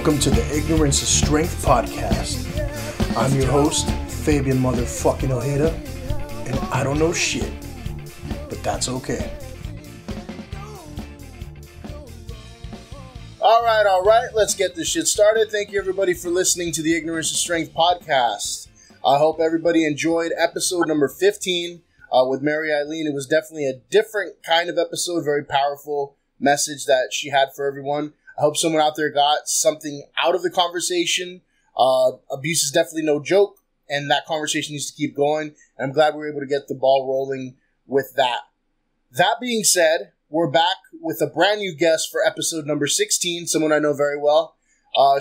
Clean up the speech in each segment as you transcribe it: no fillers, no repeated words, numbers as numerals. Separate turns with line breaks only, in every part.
Welcome to the Ignorance is Strength podcast. I'm your host, Fabian motherfucking Ojeda, and I don't know shit, but that's okay. All right, let's get this shit started. Thank you everybody for listening to the Ignorance is Strength podcast. I hope everybody enjoyed episode number 15 with Mary Eileen. It was definitely a different kind of episode, very powerful message that she had for everyone. I hope someone out there got something out of the conversation. Abuse is definitely no joke, and that conversation needs to keep going. And I'm glad we were able to get the ball rolling with that. That being said, we're back with a brand new guest for episode number 16, someone I know very well.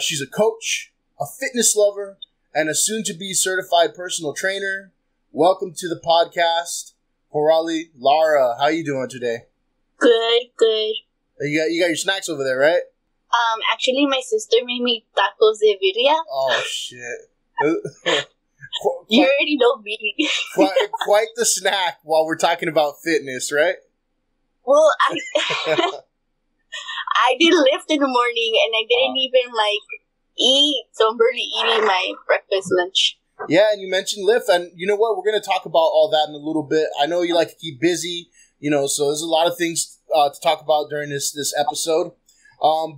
She's a coach, a fitness lover, and a soon-to-be certified personal trainer. Welcome to the podcast, Coraly. Lara, how you doing today?
Good.
You got your snacks over there, right?
Actually, my sister made me tacos de birria.
Oh, shit.
You already know me.
quite the snack while we're talking about fitness, right?
Well, I did lift in the morning, and I didn't even, eat, so I'm barely eating my breakfast, lunch.
Yeah, and you mentioned lift, and you know what? We're going to talk about all that in a little bit. I know you like to keep busy, so there's a lot of things to talk about during this episode.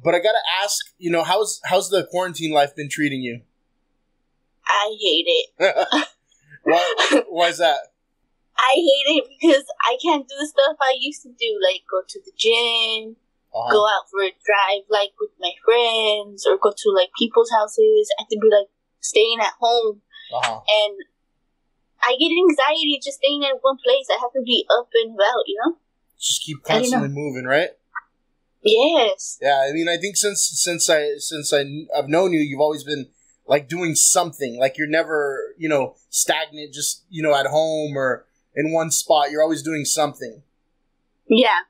But I gotta ask, how's the quarantine life been treating you?
I hate it.
Why is that?
I hate it because I can't do the stuff I used to do, like go to the gym, go out for a drive, with my friends, or go to, people's houses. I have to be, staying at home. And I get anxiety just staying in one place. I have to be up and about,
Just keep constantly moving, right?
Yes.
Yeah, I mean, I think since I've known you, you've always been doing something. You're never, stagnant, just at home or in one spot. You're always doing something.
Yeah,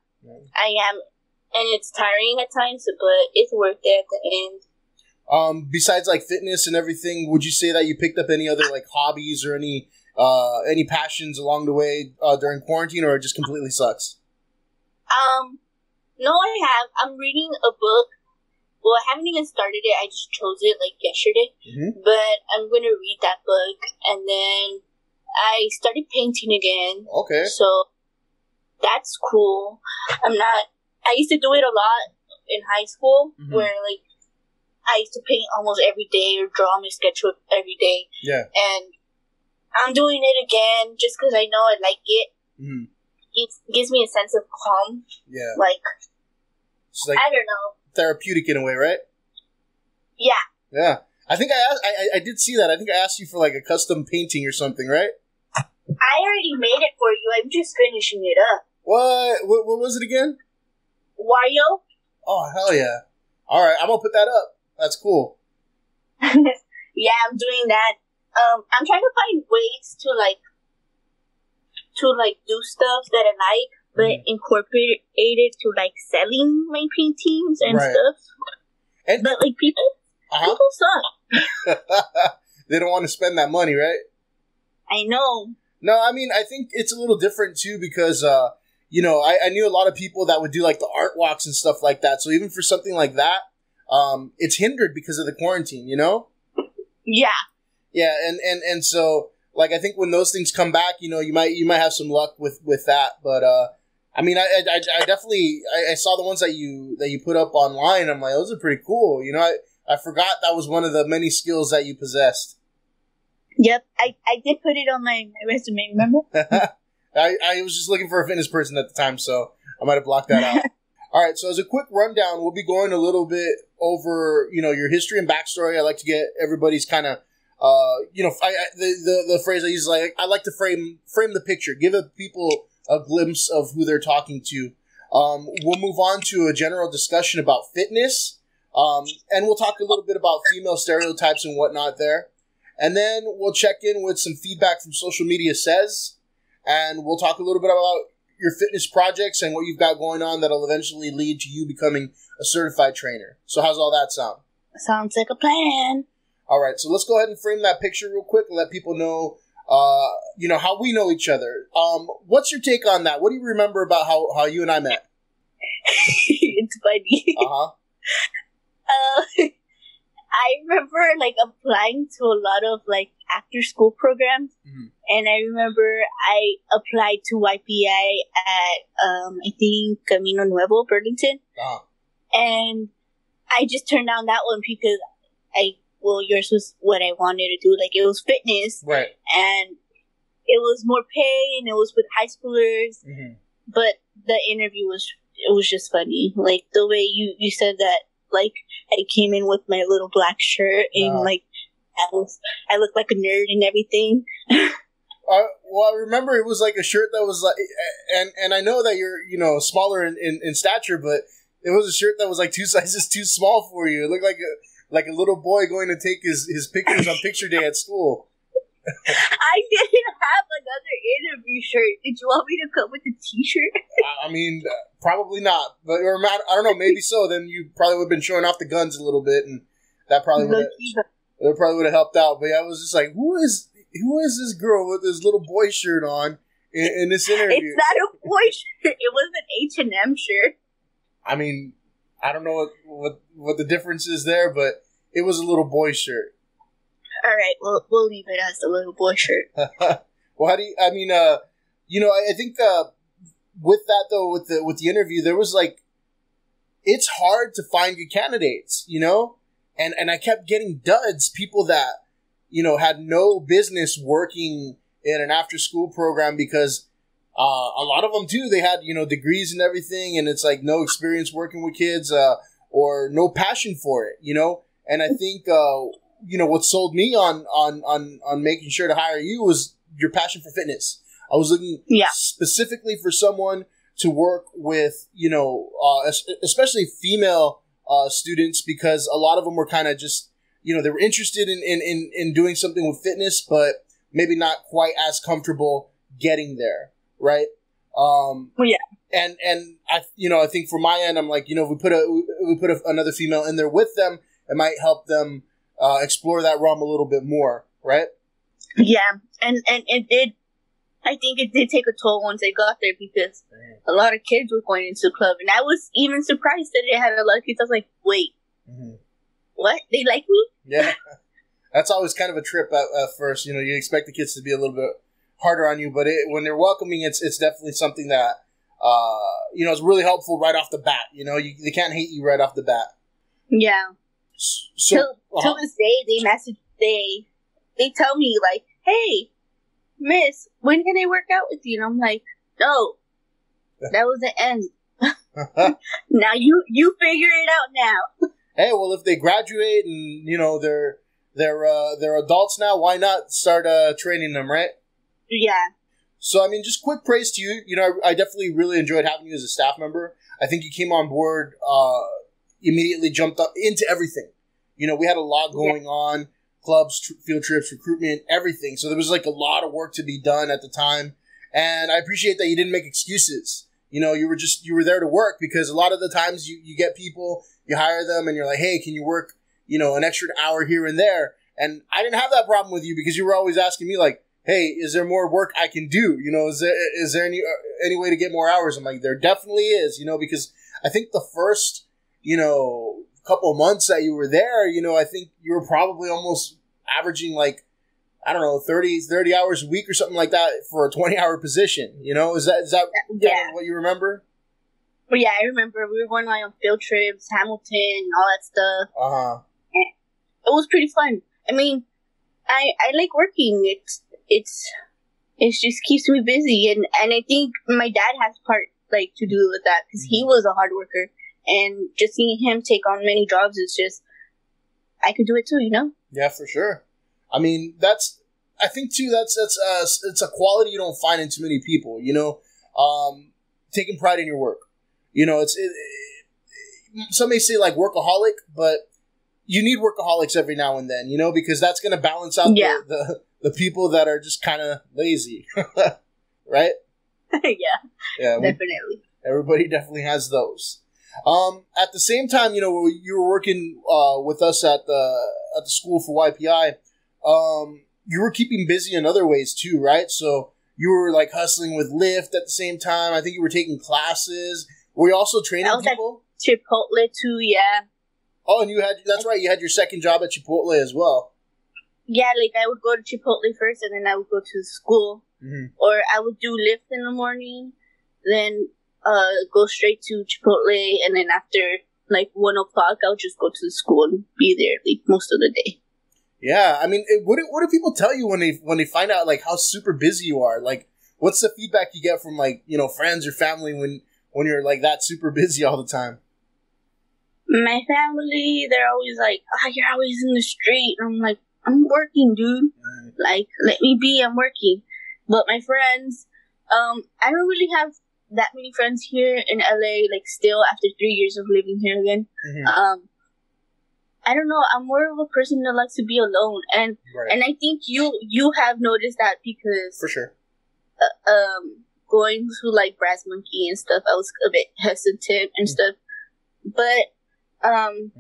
I am, and it's tiring at times, but it's worth it at the end.
Besides fitness and everything, would you say that you picked up any other hobbies or any passions along the way during quarantine, or it just completely sucks?
No, I have. I'm reading a book. Well, I haven't even started it. I just chose it yesterday. Mm-hmm. But I'm going to read that book. And then I started painting again.
Okay.
So that's cool. I used to do it a lot in high school, mm-hmm. where I used to paint almost every day or draw my sketchbook every day.
Yeah.
And I'm doing it again just because I know I like it.
Mm-hmm.
It gives me a sense of calm.
Yeah. It's
I don't know.
Therapeutic in a way, right?
Yeah.
Yeah. I think I did see that. I think I asked you for a custom painting or something, right?
I already made it for you. I'm just finishing it up.
What was it again?
Wario.
Oh, hell yeah. All right, I'm going to put that up. That's cool.
Yeah, I'm doing that. I'm trying to find ways to do stuff that I like, but incorporate it to selling my paintings and stuff. But people suck.
They don't want to spend that money, right?
I know.
No, I mean, I think it's a little different too because I knew a lot of people that would do the art walks and stuff like that. So even for something like that, it's hindered because of the quarantine,
Yeah.
Yeah, and so I think when those things come back, you might have some luck with that, but I mean, I definitely I saw the ones that you put up online. I'm like, those are pretty cool. I forgot that was one of the many skills that you possessed.
Yep, I did put it on my resume. Remember?
I was just looking for a fitness person at the time, so I might have blocked that out. All right, so as a quick rundown, we'll be going a little bit over your history and backstory. I like to get everybody's kind of the phrase I use is I like to frame the picture, give people a glimpse of who they're talking to. We'll move on to a general discussion about fitness, and we'll talk a little bit about female stereotypes and whatnot there. And then we'll check in with some feedback from social media says, and we'll talk a little bit about your fitness projects and what you've got going on that'll eventually lead to you becoming a certified trainer. So how's all that sound?
Sounds like a plan.
All right, so let's go ahead and frame that picture real quick and let people know, how we know each other. What's your take on that? What do you remember about how you and I met?
It's funny. like applying to a lot of like after school programs, and I remember I applied to YPI at I think Camino Nuevo, Burlington, and I just turned down that one because yours was what I wanted to do. Like, it was fitness,
right?
And it was more pay, and it was with high schoolers. But the interview was just funny. Like, the way you said that, like, I came in with my little black shirt and like I looked like a nerd and everything.
Well, I remember it was like a shirt that was like, and I know that you're, you know, smaller in stature, but it was a shirt that was like 2 sizes too small for you. It looked like a little boy going to take his pictures on picture day at school.
I didn't have another interview shirt. Did you want me to come with a t-shirt?
I mean, probably not. But or I don't know, maybe so. Then you probably would have been showing off the guns a little bit, and that probably would have helped out. But yeah, I was just like, who is this girl with this little boy shirt on in this interview?
It's not a boy shirt. It was an H&M shirt.
I mean, I don't know what the difference is there, but it was a little boy shirt.
All right, we'll leave it as the little boy shirt.
Well, I think with that though, with the interview, there was like, it's hard to find good candidates, you know, and I kept getting duds, people that, you know, had no business working in an after school program because a lot of them too, they had, you know, degrees and everything, and it's like no experience working with kids or no passion for it, you know, and I think. You know, what sold me on making sure to hire you was your passion for fitness. I was looking specifically for someone to work with, you know, especially female students, because a lot of them were kind of just, you know, they were interested in doing something with fitness, but maybe not quite as comfortable getting there, right? And I think for my end, I'm like, you know, if we put another female in there with them, it might help them explore that realm a little bit more, right?
Yeah, and it did. I think it did take a toll once I got there because a lot of kids were going into the club, and I was even surprised that it had a lot of kids. I was like, "Wait, what? They like me?" Yeah,
that's always kind of a trip at first. You know, you expect the kids to be a little bit harder on you, but when they're welcoming, it's definitely something that you know, is really helpful right off the bat. You know, they can't hate you right off the bat.
Yeah. So till this day, they tell me like, "Hey, Miss, when can I work out with you?" And I'm like, "No, that was the end. Now you figure it out now."
Hey, well, if they graduate and you know they're adults now, why not start training them, right?
Yeah.
So I mean, just quick praise to you. You know, I definitely really enjoyed having you as a staff member. I think you came on board. Immediately jumped up into everything. You know, we had a lot going on, clubs, field trips, recruitment, everything. So there was like a lot of work to be done at the time. And I appreciate that you didn't make excuses. You know, you were there to work, because a lot of the times you get people, you hire them and you're like, hey, can you work, you know, an extra hour here and there? And I didn't have that problem with you because you were always asking me like, hey, is there more work I can do? You know, is there any way to get more hours? I'm like, there definitely is, you know, because I think the first, you know, couple of months that you were there, you know, I think you were probably almost averaging like, I don't know, 30 hours a week or something like that for a 20-hour position. You know, is that kind of what you remember?
Well, yeah, I remember we were going like on field trips, Hamilton, all that stuff. It was pretty fun. I mean, I like working. It just keeps me busy, and I think my dad has part like to do with that because he was a hard worker. And just seeing him take on many jobs is just, I could do it too, you know? Yeah,
for sure. I mean, I think too, it's a quality you don't find in too many people, you know? Taking pride in your work. You know, some may say like workaholic, but you need workaholics every now and then, you know, because that's going to balance out the people that are just kind of lazy. Right?
Yeah, definitely.
Everybody definitely has those. At the same time, you know, you were working with us at the school for YPI. You were keeping busy in other ways too, right? So you were like hustling with Lyft at the same time. I think you were taking classes. Were you also training people?
Chipotle too, yeah.
Oh, and that's right, you had your second job at Chipotle as well.
Yeah, like I would go to Chipotle first, and then I would go to school. Mm-hmm. Or I would do Lyft in the morning, then go straight to Chipotle, and then after like 1 o'clock, I'll just go to the school and be there like most of the day.
Yeah, I mean, what do people tell you when they find out like how super busy you are? Like, what's the feedback you get from like friends or family when you're like that super busy all the time?
My family, they're always like, "Oh, you're always in the street," and I'm like, "I'm working, dude. Like, let me be. I'm working." But my friends, I don't really have that many friends here in LA. Like, still after 3 years of living here again, I don't know. I'm more of a person that likes to be alone, and I think you have noticed that because
for sure.
Going to like Brass Monkey and stuff, I was a bit hesitant and stuff, but I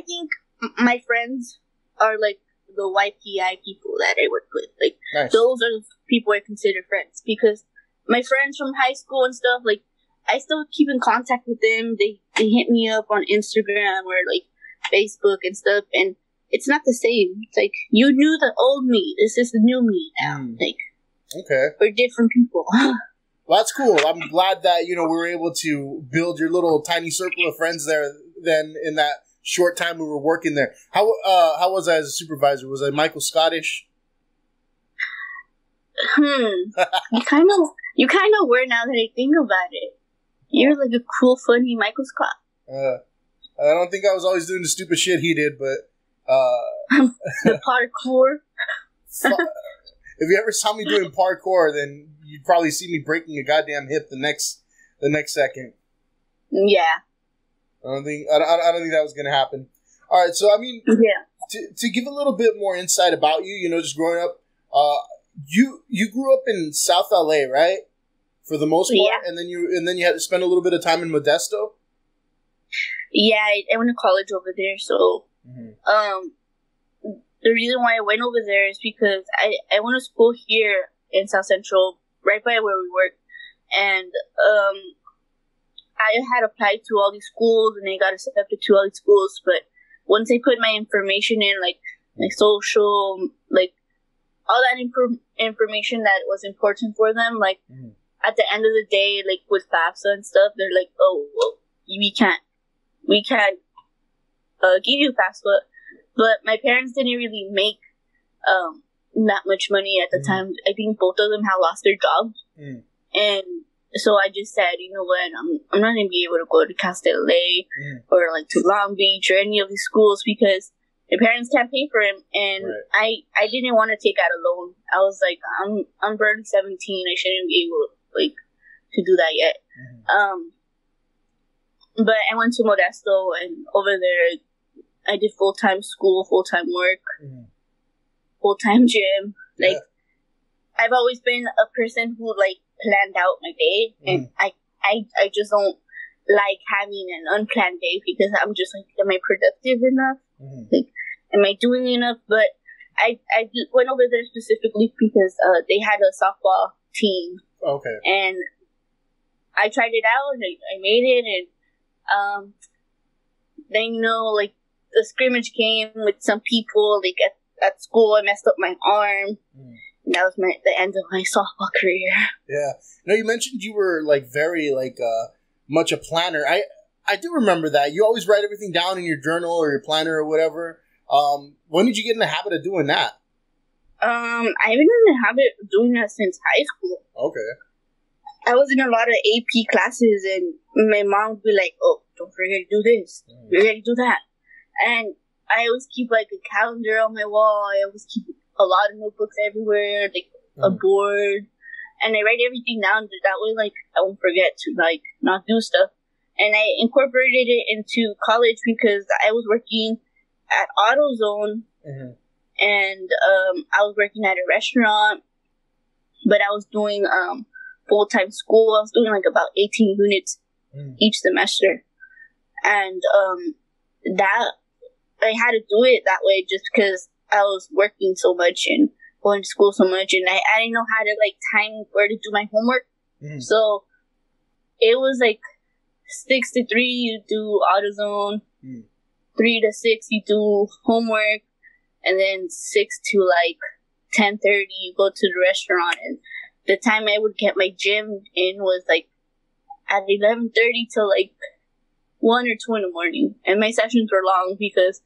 think my friends are like the YPI people that I work with. Like, nice. Those are the people I consider friends, because my friends from high school and stuff, like, I still keep in contact with them. They hit me up on Instagram or like Facebook and stuff, and it's not the same. It's like, you knew the old me. This is the new me now. Like,
okay,
we're different people.
Well, that's cool. I'm glad that we were able to build your little tiny circle of friends there. Then in that short time we were working there, how was I as a supervisor? Was I Michael Scottish? You
kind of were, now that I think about it. You're like a cool, funny Michael Scott.
I don't think I was always doing the stupid shit he did, but
the parkour.
If you ever saw me doing parkour, then you'd probably see me breaking a goddamn hip the next second.
Yeah.
I don't think that was gonna happen. All right, so I mean, to give a little bit more insight about you, just growing up, you grew up in South LA, right? For the most part,
yeah.
and then you had to spend a little bit of time in Modesto.
Yeah, I went to college over there, so the reason why I went over there is because I went to school here in South Central, right by where we work, and I had applied to all these schools, and I got accepted to all these schools, but once I put my information in, like my social, like all that information that was important for them, like at the end of the day, like with FAFSA and stuff, they're like, "Oh, well, we can't give you FAFSA." But my parents didn't really make that much money at the time. I think both of them had lost their jobs, and so I just said, you know what, I'm not gonna be able to go to Cal State LA or like to Long Beach or any of these schools because my parents can't pay for them, and I didn't want to take out a loan. I was like, I'm barely 17. I shouldn't be able to do that yet. But I went to Modesto, and over there I did full-time school, full-time work, full-time gym. Like, I've always been a person who like planned out my day, and I just don't like having an unplanned day because I'm just like, am I productive enough? Like, am I doing enough? But I went over there specifically because they had a softball team.
Okay.
And I tried it out, and I made it, and then like the scrimmage game with some people like at school, I messed up my arm. And that was the end of my softball career. Yeah.
Now, you mentioned you were like very much a planner. I do remember that. You always write everything down in your journal or your planner or whatever. When did you get in the habit of doing that?
I've been in the habit of doing that since high school.
Okay.
I was in a lot of AP classes, and my mom would be like, "Oh, don't forget to do this. Forget to do that." And I always keep like a calendar on my wall. I always keep a lot of notebooks everywhere, like a board, and I write everything down. That way, like, I won't forget to like not do stuff. And I incorporated it into college because I was working at AutoZone, and I was working at a restaurant, but I was doing full-time school. I was doing like about 18 units each semester, and that I had to do it that way just because I was working so much and going to school so much, and I didn't know how to like time where to do my homework. So it was like 6 to 3 you do AutoZone, 3 to 6, you do homework, and then 6 to like 10:30, you go to the restaurant. And the time I would get my gym in was like at 11:30 till like 1 or 2 in the morning. And my sessions were long because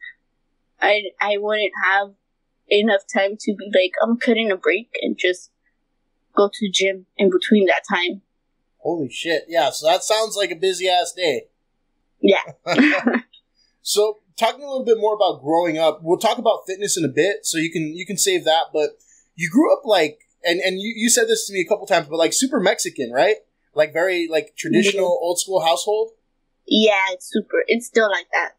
I wouldn't have enough time to be like, I'm cutting a break and just go to the gym in between that time.
Holy shit. Yeah, so that sounds like a busy ass day.
Yeah.
So, talking a little bit more about growing up, we'll talk about fitness in a bit, so you can save that, but you grew up like, and you said this to me a couple times, but like super Mexican, right? Like very like traditional old school household?
Yeah, it's still like that.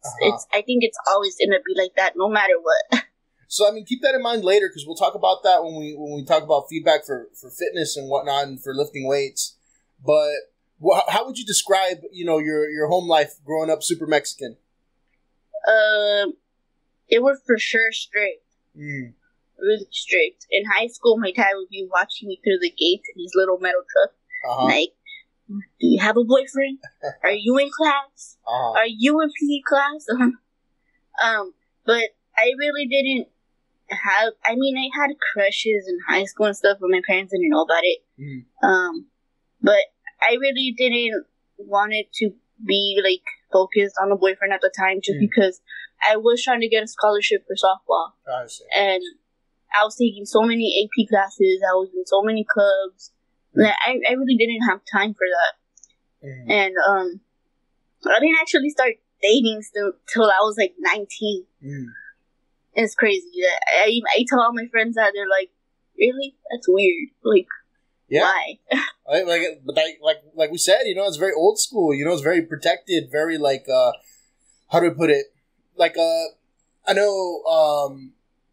I think it's always gonna be like that no matter what.
So, I mean, keep that in mind later, because we'll talk about that when we talk about feedback for fitness and whatnot and for lifting weights. But how would you describe, your home life growing up super Mexican?
It was for sure strict. Really strict. In high school, my dad would be watching me through the gate in his little metal truck. Like, do you have a boyfriend? Are you in class? Are you in PE class? But I really didn't have, I had crushes in high school and stuff, but my parents didn't know about it. But I really didn't want it to be, like, focused on a boyfriend at the time, just because I was trying to get a scholarship for softball.
I see.
And I was taking so many AP classes, I was in so many clubs, that I really didn't have time for that. And I didn't actually start dating till I was, like, 19. It's crazy. I tell all my friends that, they're like, really? That's weird. Like, why?
like we said, it's very old school. It's very protected, very like, how do I put it? Like, I know,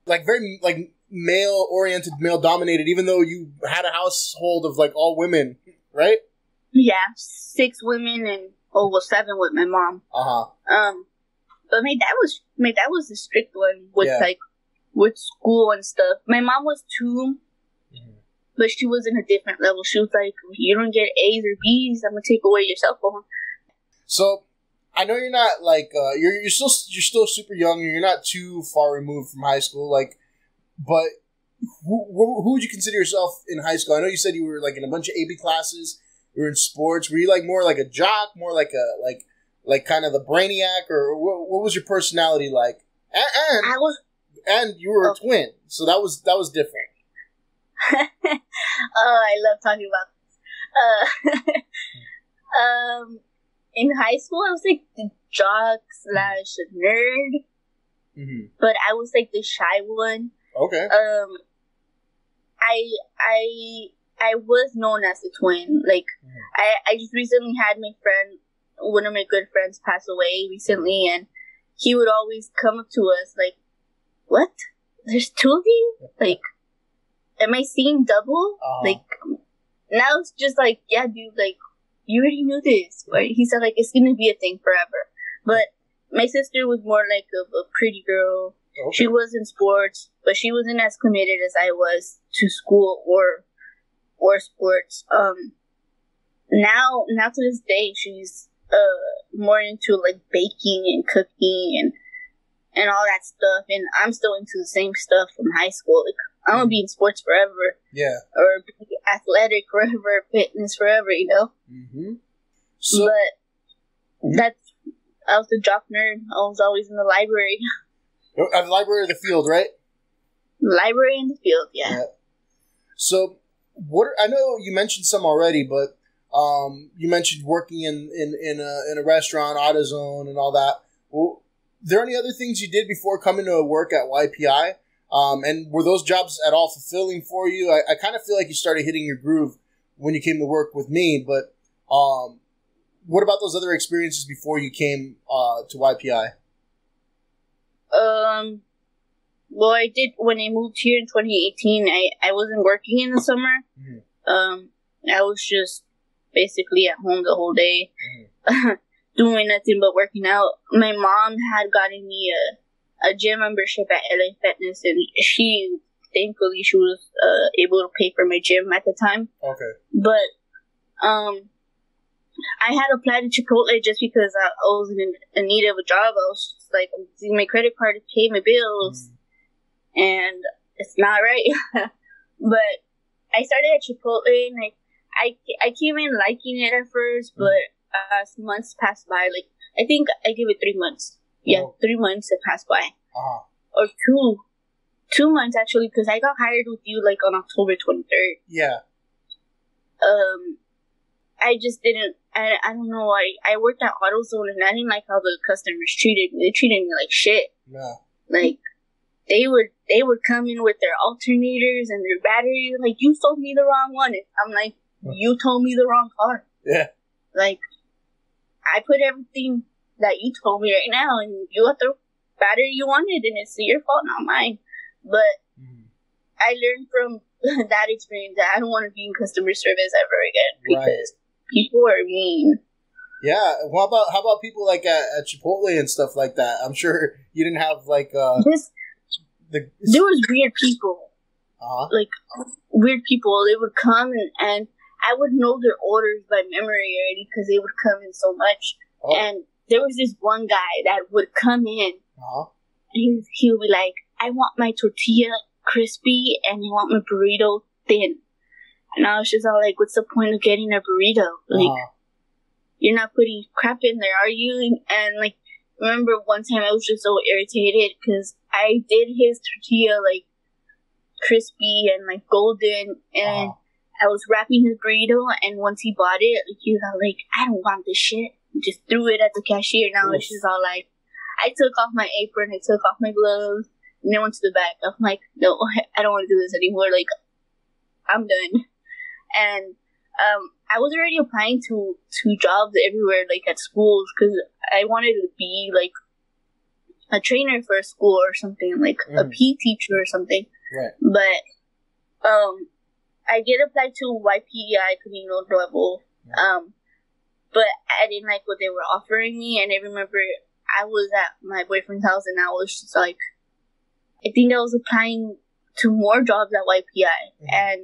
like very like male-oriented, male-dominated, even though you had a household of like all women, right?
Yeah, 6 women and 7 with my mom. But my dad was the strict one with with school and stuff. My mom was too, but she was in a different level. She was like, if you don't get A's or B's, I'm gonna take away your cell phone. So
I know you're not like you're still super young. You're not too far removed from high school, like. But who would you consider yourself in high school? I know you said you were like in a bunch of AP classes. You were in sports. Were you like more like a jock, more like a like kind of the brainiac, or what was your personality like? And you were a twin, so that was different.
I love talking about this. In high school, I was like the jock / nerd, but I was like the shy one.
Okay.
I was known as the twin. Like, I just recently had one of my good friends pass away recently, and he would always come up to us like, what? There's 2 of you? Like, am I seeing double? Like, now it's just like, yeah, dude, like, you already knew this. Right? He said, like, it's gonna be a thing forever. But my sister was more like a pretty girl. Okay. She was in sports, but she wasn't as committed as I was to school or sports. Now to this day, she's more into like baking and cooking and all that stuff, and I'm still into the same stuff from high school. Like, I'm gonna be in sports forever, or be athletic forever, fitness forever, So, but I was the jock nerd. I was always in the library.
At the library or the field, right?
Library and the field, yeah.
So, I know you mentioned some already, but you mentioned working in a restaurant, AutoZone, and all that. Well, there any other things you did before coming to work at YPI? And were those jobs at all fulfilling for you? I kind of feel like you started hitting your groove when you came to work with me, but what about those other experiences before you came to YPI?
Well, I did when I moved here in 2018. I wasn't working in the summer. I was just basically at home the whole day, doing nothing but working out. My mom had gotten me a gym membership at LA Fitness, and thankfully she was able to pay for my gym at the time.
Okay.
But I had applied to Chipotle just because I was in need of a job. I was just like, I'm using my credit card to pay my bills, and it's not right. But I started at Chipotle, and I came in liking it at first, but as months passed by, like, I think I gave it 3 months. Yeah, 3 months have passed by. Or 2 months, actually, because I got hired with you, like, on October 23rd.
Yeah.
I just didn't, I don't know, I worked at AutoZone, and I didn't like how the customers treated me. They treated me like shit.
Yeah.
Like, they would come in with their alternators and their batteries, like, you sold me the wrong one. I'm like, you told me the wrong car.
Yeah.
Like, I put everything that you told me right now, and you got the battery you wanted, and it's your fault, not mine. But I learned from that experience that I don't want to be in customer service ever again, because people are mean.
Yeah. How about people like at Chipotle and stuff like that? I'm sure you didn't have like there was weird people. Like, weird people. They would come and I would know their orders by memory already because they would come in so much. And there was this one guy that would come in. And he would be like, I want my tortilla crispy and I want my burrito thin. And I was just all like, what's the point of getting a burrito? Like, you're not putting crap in there, are you? And like, remember one time I was just so irritated because I did his tortilla like crispy and like golden, and I was wrapping his burrito, and once he bought it, like, he was all like, I don't want this shit. Just threw it at the cashier. Now it's just all like, I took off my apron, I took off my gloves, and then went to the back. I'm like, no, I don't want to do this anymore. Like, I'm done. And I was already applying to jobs everywhere, like at schools, because I wanted to be like a trainer for a school or something, like a PE teacher or something. Right.
But I did apply to YPEI Camino Level, but I didn't like what they were offering me. And I remember I was at my boyfriend's house, and I was just like, I think I was applying to more jobs at YPI, and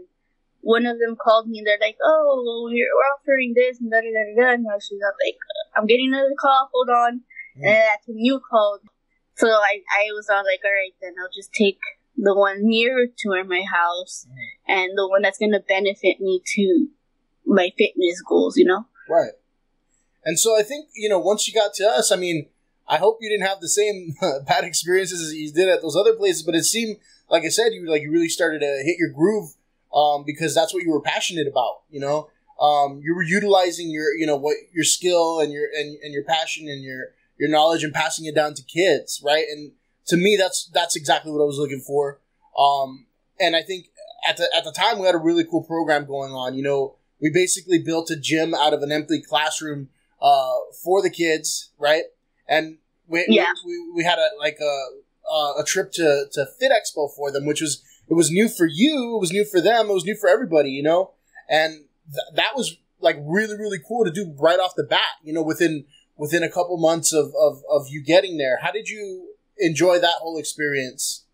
one of them called me, and they're like, oh, we're offering this, and da-da-da-da-da, and I was just like, I'm getting another call, hold on, and that's when you called. So I was all like, alright, then I'll just take the one nearer to my house, and the one that's going to benefit me to my fitness goals, you know?
Right. And so I think, once you got to us, I mean, I hope you didn't have the same bad experiences as you did at those other places, but it seemed, like I said, you really started to hit your groove, because that's what you were passionate about, you were utilizing your, what your skill and your passion and your knowledge and passing it down to kids, right? And to me, that's exactly what I was looking for. And I think at the time we had a really cool program going on. We basically built a gym out of an empty classroom for the kids, right? And we had a trip to Fit Expo for them, which was, it was new for you, it was new for them, it was new for everybody, and that was like really, really cool to do right off the bat, within a couple months of you getting there. How did you enjoy that whole experience?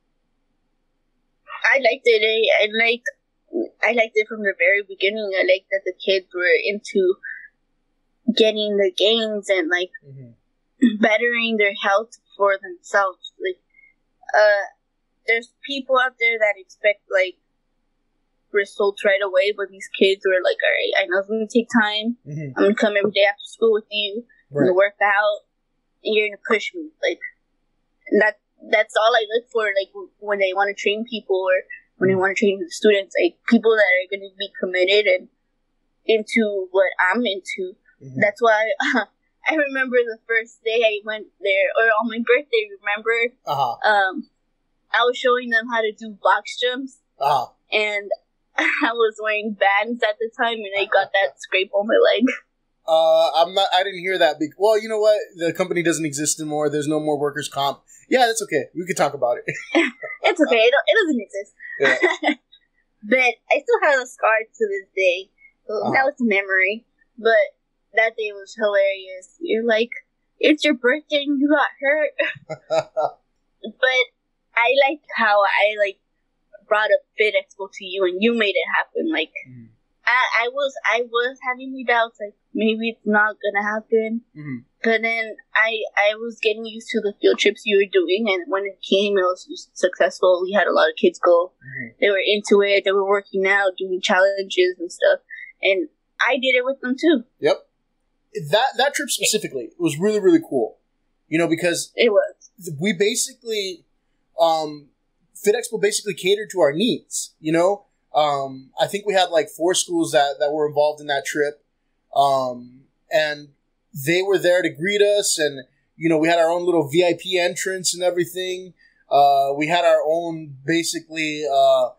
I liked it. I liked it from the very beginning. I liked that the kids were into getting the gains and like bettering their health for themselves. Like, there's people out there that expect like results right away, but these kids were like, all right, I know it's gonna take time. I'm gonna come every day after school with you. I'm gonna work out, and you're gonna push me. Like, and that's all I look for. Like, when they want to train people or when they want to train the students, like people that are gonna be committed and into what I'm into. That's why I remember the first day I went there, or on my birthday. Remember, I was showing them how to do box jumps, and I was wearing bands at the time, and I got that scrape on my leg.
I didn't hear that. Well, you know what? The company doesn't exist anymore. There's no more workers' comp. Yeah, that's okay. We could talk about it.
It's okay. It doesn't exist. Yeah. But I still have a scar to this day. So that was a memory. But that day was hilarious. You're like, it's your birthday and you got hurt. But I like how I brought up Fit Expo to you, and you made it happen. Like, I was having my doubts, like maybe it's not gonna happen.
Mm-hmm.
But then I was getting used to the field trips you were doing, and when it came, it was successful. We had a lot of kids go.
Mm-hmm.
They were into it. They were working out, doing challenges and stuff, and I did it with them too.
Yep. That trip specifically was really, really cool. You know, because
it was.
We basically, Fit Expo basically catered to our needs. You know, I think we had like 4 schools that were involved in that trip, and they were there to greet us, and you know, we had our own little VIP entrance and everything. We had our own, basically, our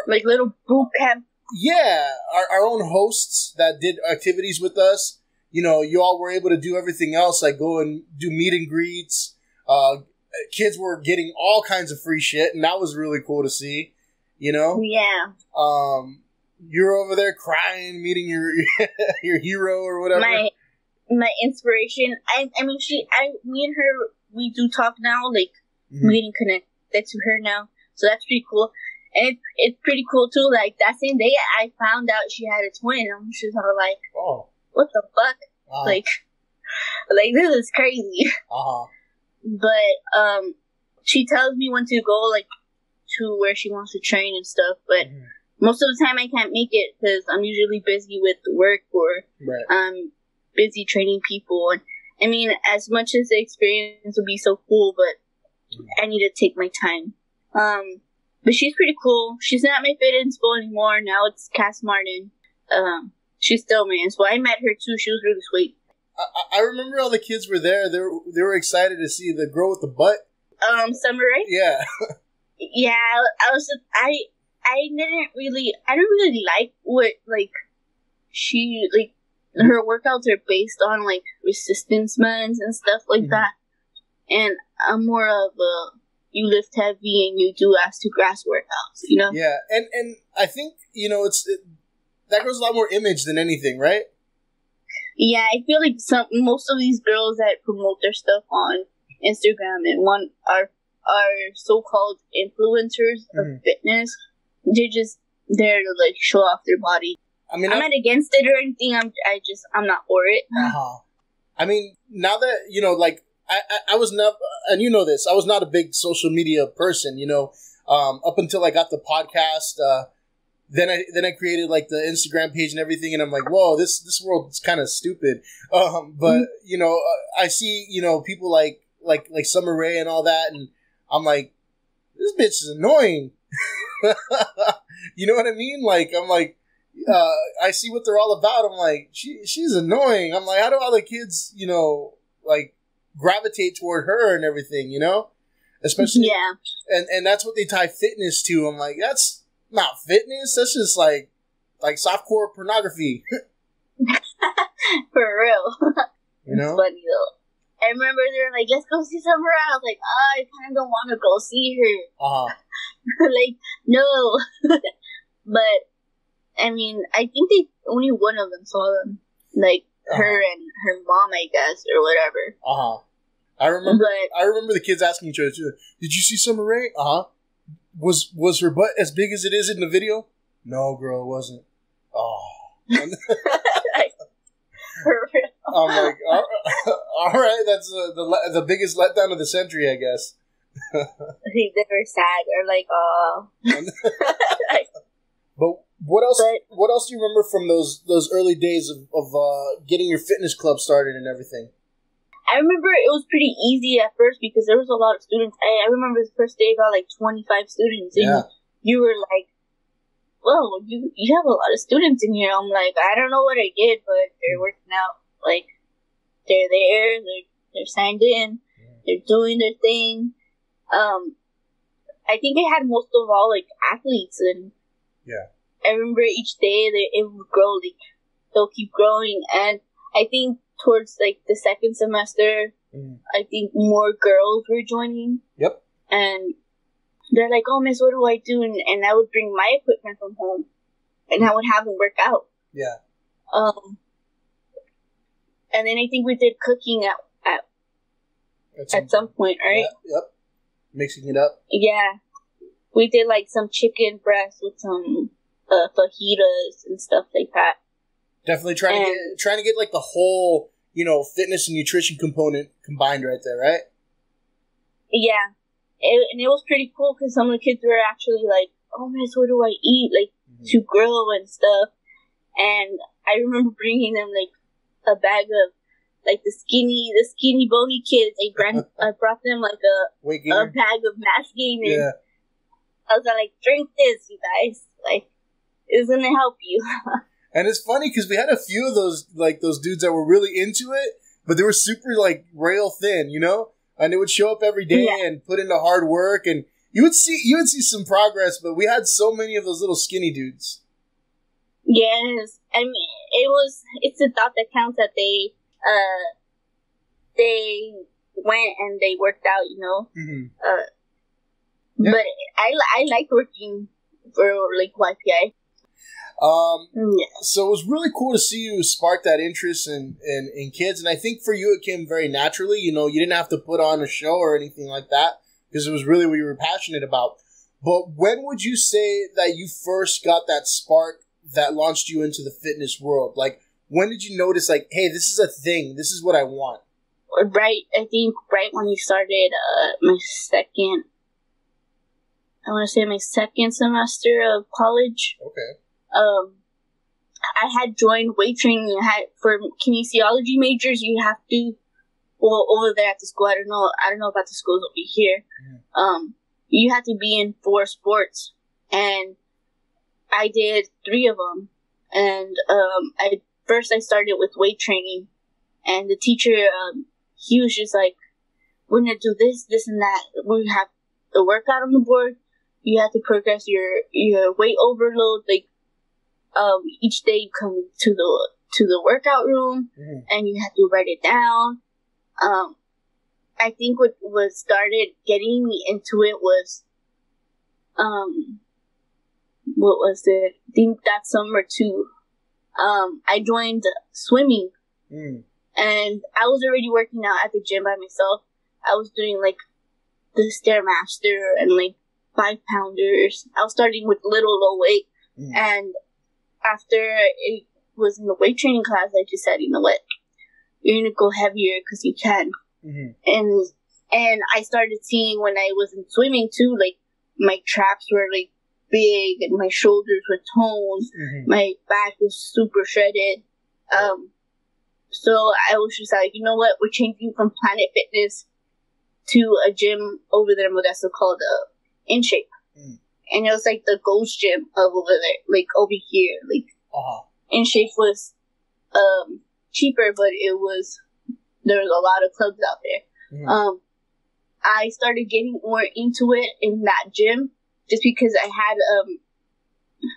like little boot camp.
Yeah, our own hosts that did activities with us. You know, you all were able to do everything else, like go and do meet and greets. Kids were getting all kinds of free shit, and that was really cool to see. You know?
Yeah.
You're over there crying, meeting your your hero or whatever.
My inspiration. I mean, me and her, we do talk now. Like,
Mm-hmm.
we getting connected to her now, so that's pretty cool. And it's pretty cool too. Like that same day, I found out she had a twin. I'm just all like,
oh,
what the fuck?
Uh-huh.
Like this is crazy.
Uh-huh.
But she tells me when to go, like to where she wants to train and stuff. But
Mm-hmm.
most of the time, I can't make it because I'm usually busy with work or
Right.
busy training people. And I mean, as much as the experience would be so cool, but I need to take my time. But she's pretty cool. She's not my fit inspo anymore. Now it's Cass Martin. She's still my inspo. I met her too. She was really sweet.
I remember all the kids were there. They were excited to see the girl with the butt.
Summer, right?
Yeah.
Yeah, I don't really like what, like, she, like, her workouts are based on, like, resistance bands and stuff like
Mm-hmm.
that. And I'm more of you lift heavy and you do ass to grass workouts, you know?
Yeah, and I think, you know, that goes a lot more image than anything, right?
Yeah, I feel like most of these girls that promote their stuff on Instagram and are so-called influencers
Mm-hmm.
of fitness. They're just there to, like, show off their body.
I mean,
I'm not against it or anything. I'm not for it.
Uh-huh. I mean, now that, you know, like, I was not, and you know this, I was not a big social media person, you know, up until I got the podcast. Then I created like the Instagram page and everything, and I'm like, whoa, this world is kind of stupid. But you know, I see, you know, people like Summer Rae and all that, and I'm like, this bitch is annoying. You know what I mean? Like, I'm like, I see what they're all about. I'm like, she's annoying. I'm like, how do all the kids, you know, like, gravitate toward her and everything, you know? Especially,
yeah.
And that's what they tie fitness to. I'm like, that's not fitness. That's just like softcore pornography.
For real.
You know?
It's funny though. I remember they were like, let's go see Summer. I was like, I kind of don't want to go see her.
Uh-huh.
Like, no. But, I mean, I think only one of them saw them. Like, her and her mom, I guess, or whatever.
Uh-huh. I remember the kids asking each other, did you see Summer Rae? Uh-huh. Was her butt as big as it is in the video? No, girl, it wasn't. Oh. I'm like, all right, that's the biggest letdown of the century, I guess.
They were sad, or like,
But what else? What else do you remember from those early days of getting your fitness club started and everything?
I remember it was pretty easy at first because there was a lot of students. I remember the first day I got like 25 students, and
Yeah.
you were like, "Whoa, you have a lot of students in here." I'm like, I don't know what I did, but they're working out. Like, they're there, they're signed in, they're doing their thing. I think I had most of all like athletes, and
yeah,
I remember each day it would grow. Like, they'll keep growing, and I think towards like the second semester, I think more girls were joining.
Yep.
And they're like, "Oh, Miss, what do I do?" And I would bring my equipment from home, and I would have them work out.
Yeah.
And then I think we did cooking at some point, right?
Yeah, yep. Mixing it up.
Yeah. We did like some chicken breast with some fajitas and stuff like that.
Definitely trying to get like the whole, fitness and nutrition component combined right there, right?
Yeah. And it was pretty cool because some of the kids were actually like, oh, miss, what do I eat? Like, to grow and stuff. And I remember bringing them, like, a bag of, like, the skinny, bony kids. I brought them, like, a bag of mashed gain. Yeah. I was like, drink this, you guys. Like, it's going to help you.
And it's funny because we had a few of those dudes that were really into it, but they were super, like, rail thin, And they would show up every day and put in the hard work, and you would see some progress, but we had so many of those little skinny dudes.
Yes. I mean, it's the thought that counts that they went and they worked out,
Mm-hmm.
But I liked working for, like, YPI.
So it was really cool to see you spark that interest in kids, and I think for you it came very naturally. You didn't have to put on a show or anything like that because it was really what you were passionate about. But when would you say that you first got that spark that launched you into the fitness world? Like, when did you notice, like, hey, this is a thing, this is what I want?
I think right when you started my second semester of college.
Okay.
I had joined weight training. For kinesiology majors, you have to, over there at the school, I don't know about the schools over here. Mm-hmm. You have to be in 4 sports, and I did 3 of them. And I started with weight training, and the teacher, he was just like, "We're gonna do this, this, and that. We have the workout on the board. You have to progress your weight overload, like." Each day you come to the workout room, mm-hmm. and you have to write it down. I think what started getting me into it was, what was it? I think that summer too. I joined swimming, and I was already working out at the gym by myself. I was doing like the Stairmaster and like 5-pounders. I was starting with little low weight, and after it was in the weight training class, I just said, you know what, you're gonna go heavier because you can. Mm-hmm. And I started seeing when I was in swimming too, like my traps were like big and my shoulders were toned, my back was super shredded. So I was just like, you know what, we're changing from Planet Fitness to a gym over there in Modesto called In Shape. And it was like the ghost gym of over there, like over here. Like, In Shape was cheaper, but there was a lot of clubs out there. I started getting more into it in that gym just because I had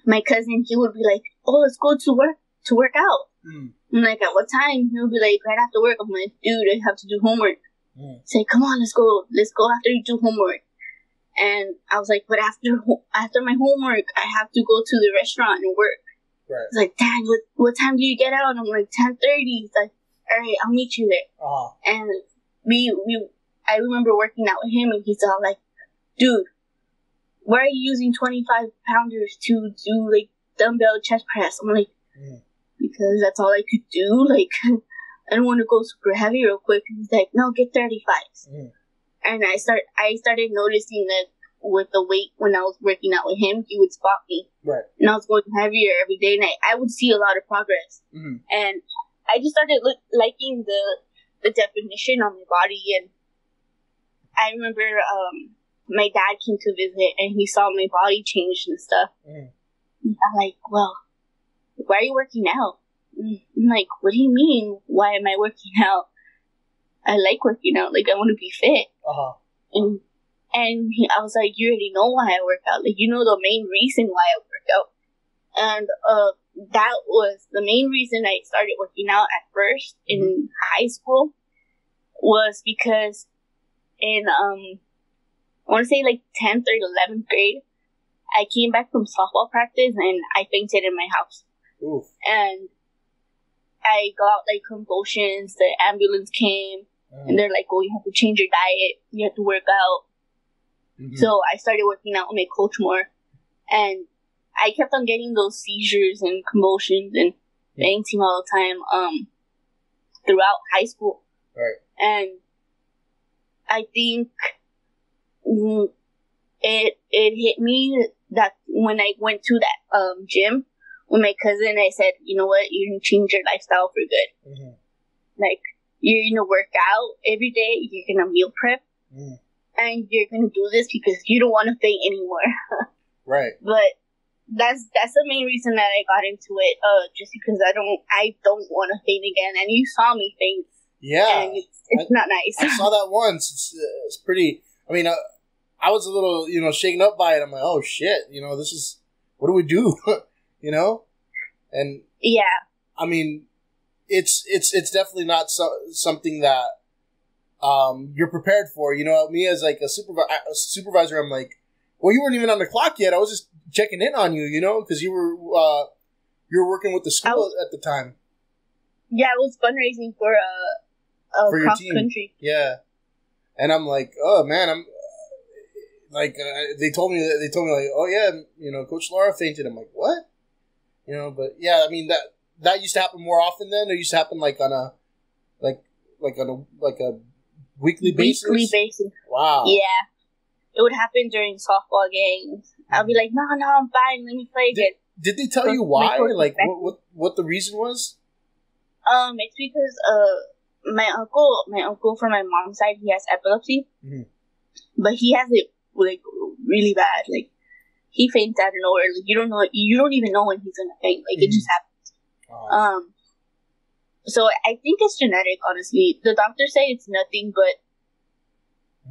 my cousin. He would be like, "Oh, let's go to work out." I'm like, "At what time?" He'll be like, "Right after work." I'm like, "Dude, I have to do homework." Say, "Come on, let's go after you do homework." And I was like, "But after my homework, I have to go to the restaurant and work." Right. He's like, "Dad, what time do you get out?" And I'm like, 10:30. He's like, "All right, I'll meet you there." And I remember working out with him, and he's all like, "Dude, why are you using 25-pounders to do like dumbbell chest press?" I'm like, "Because that's all I could do. Like, I don't want to go super heavy real quick." And he's like, "No, get 35s." And I started noticing that with the weight when I was working out with him, he would spot me. Right. And I was going heavier every day, and I would see a lot of progress. And I just started liking the definition on my body. And I remember my dad came to visit, and he saw my body change and stuff. And I'm like, "Well, why are you working out?" I'm like, "What do you mean, why am I working out? I like working out. Like, I want to be fit." And I was like, "You already know why I work out. Like, you know the main reason why I work out." And that was the main reason I started working out at first in high school, was because in I want to say like 10th or 11th grade, I came back from softball practice and I fainted in my house. Oof. And I got like convulsions. The ambulance came. And they're like, "Oh, you have to change your diet. You have to work out." So I started working out with my coach more. And I kept on getting those seizures and convulsions and fainting all the time throughout high school.
Right.
And I think it hit me that when I went to that gym with my cousin, I said, you know what, you're going to change your lifestyle for good. Mm-hmm. Like, you're going to work out every day, you're going to meal prep, and you're going to do this because you don't want to faint anymore.
Right.
But that's the main reason that I got into it, just because I don't want to faint again, and you saw me faint.
Yeah.
And it's not nice.
I saw that once. It's pretty, I mean, I was a little, shaken up by it. I'm like, oh shit, this is, what do we do? And
yeah,
I mean, it's definitely not something that you're prepared for. Me as like a supervisor, I'm like, well, you weren't even on the clock yet. I was just checking in on you, because you were working with the school at the time.
Yeah, I was fundraising for cross country.
Yeah, and I'm like, oh man, I'm like, they told me like, oh yeah, Coach Lara fainted. I'm like, what? But yeah, I mean that used to happen more often then. It used to happen like on a weekly basis.
Weekly basis.
Wow.
Yeah, it would happen during softball games. I'll be like, no, I'm fine. Let me play again.
Did they tell you why? Like what the reason was?
It's because my uncle from my mom's side, he has epilepsy, but he has it like really bad. Like he faints out of nowhere. Like you don't even know when he's gonna faint. Like it just happens. Oh. So I think it's genetic. Honestly, the doctors say it's nothing, but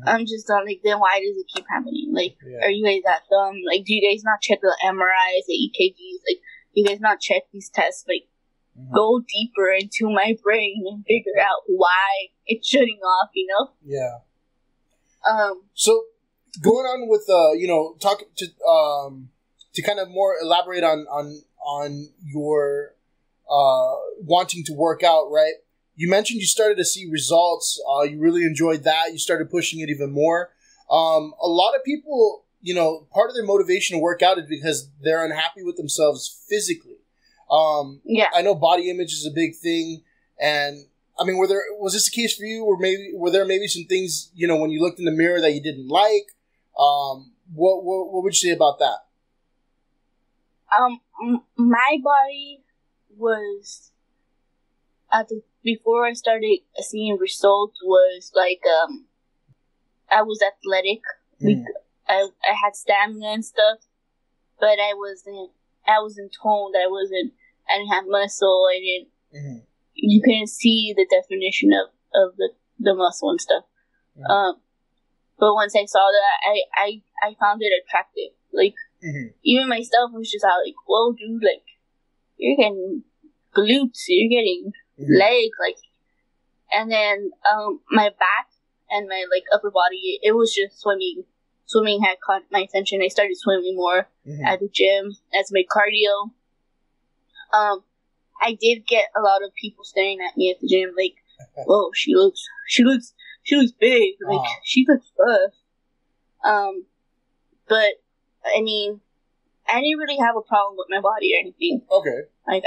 I'm just like, then why does it keep happening? Like, are you guys that dumb? Like, do you guys not check the MRIs, the EKGs? Like, do you guys not check these tests? Like, go deeper into my brain and figure out why it's shutting off,
Yeah. So, going on with, talk to kind of more elaborate on your wanting to work out, right? You mentioned you started to see results. You really enjoyed that. You started pushing it even more. A lot of people, part of their motivation to work out is because they're unhappy with themselves physically. I know body image is a big thing, and I mean, was this the case for you? Were there maybe some things when you looked in the mirror that you didn't like? What would you say about that?
My body was before I started seeing results was like I was athletic. I had stamina and stuff, but I wasn't toned. I didn't have muscle. I didn't. You couldn't see the definition of the muscle and stuff. But once I saw that, I found it attractive. Like even myself was just out like, whoa, dude, like you're getting glutes, you're getting legs, like, and then my back and my like upper body, it was just swimming. Swimming had caught my attention. I started swimming more at the gym as my cardio. I did get a lot of people staring at me at the gym, like, "Whoa, she looks big. Like she looks buff." But I mean, I didn't really have a problem with my body or anything.
Okay.
Like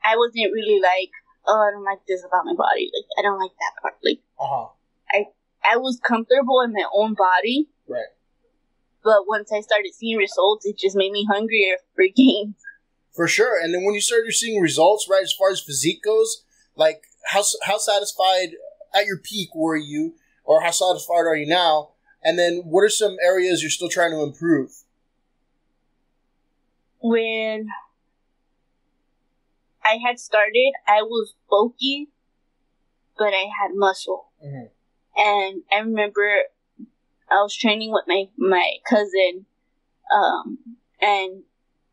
I wasn't really like, oh, I don't like this about my body. Like I don't like that part. Like I was comfortable in my own body.
Right.
But once I started seeing results, it just made me hungrier for gains.
For sure. And then when you started seeing results, right, as far as physique goes, like how satisfied at your peak were you, or how satisfied are you now? And then what are some areas you're still trying to improve?
When I had started, I was bulky, but I had muscle. And I remember I was training with my cousin, and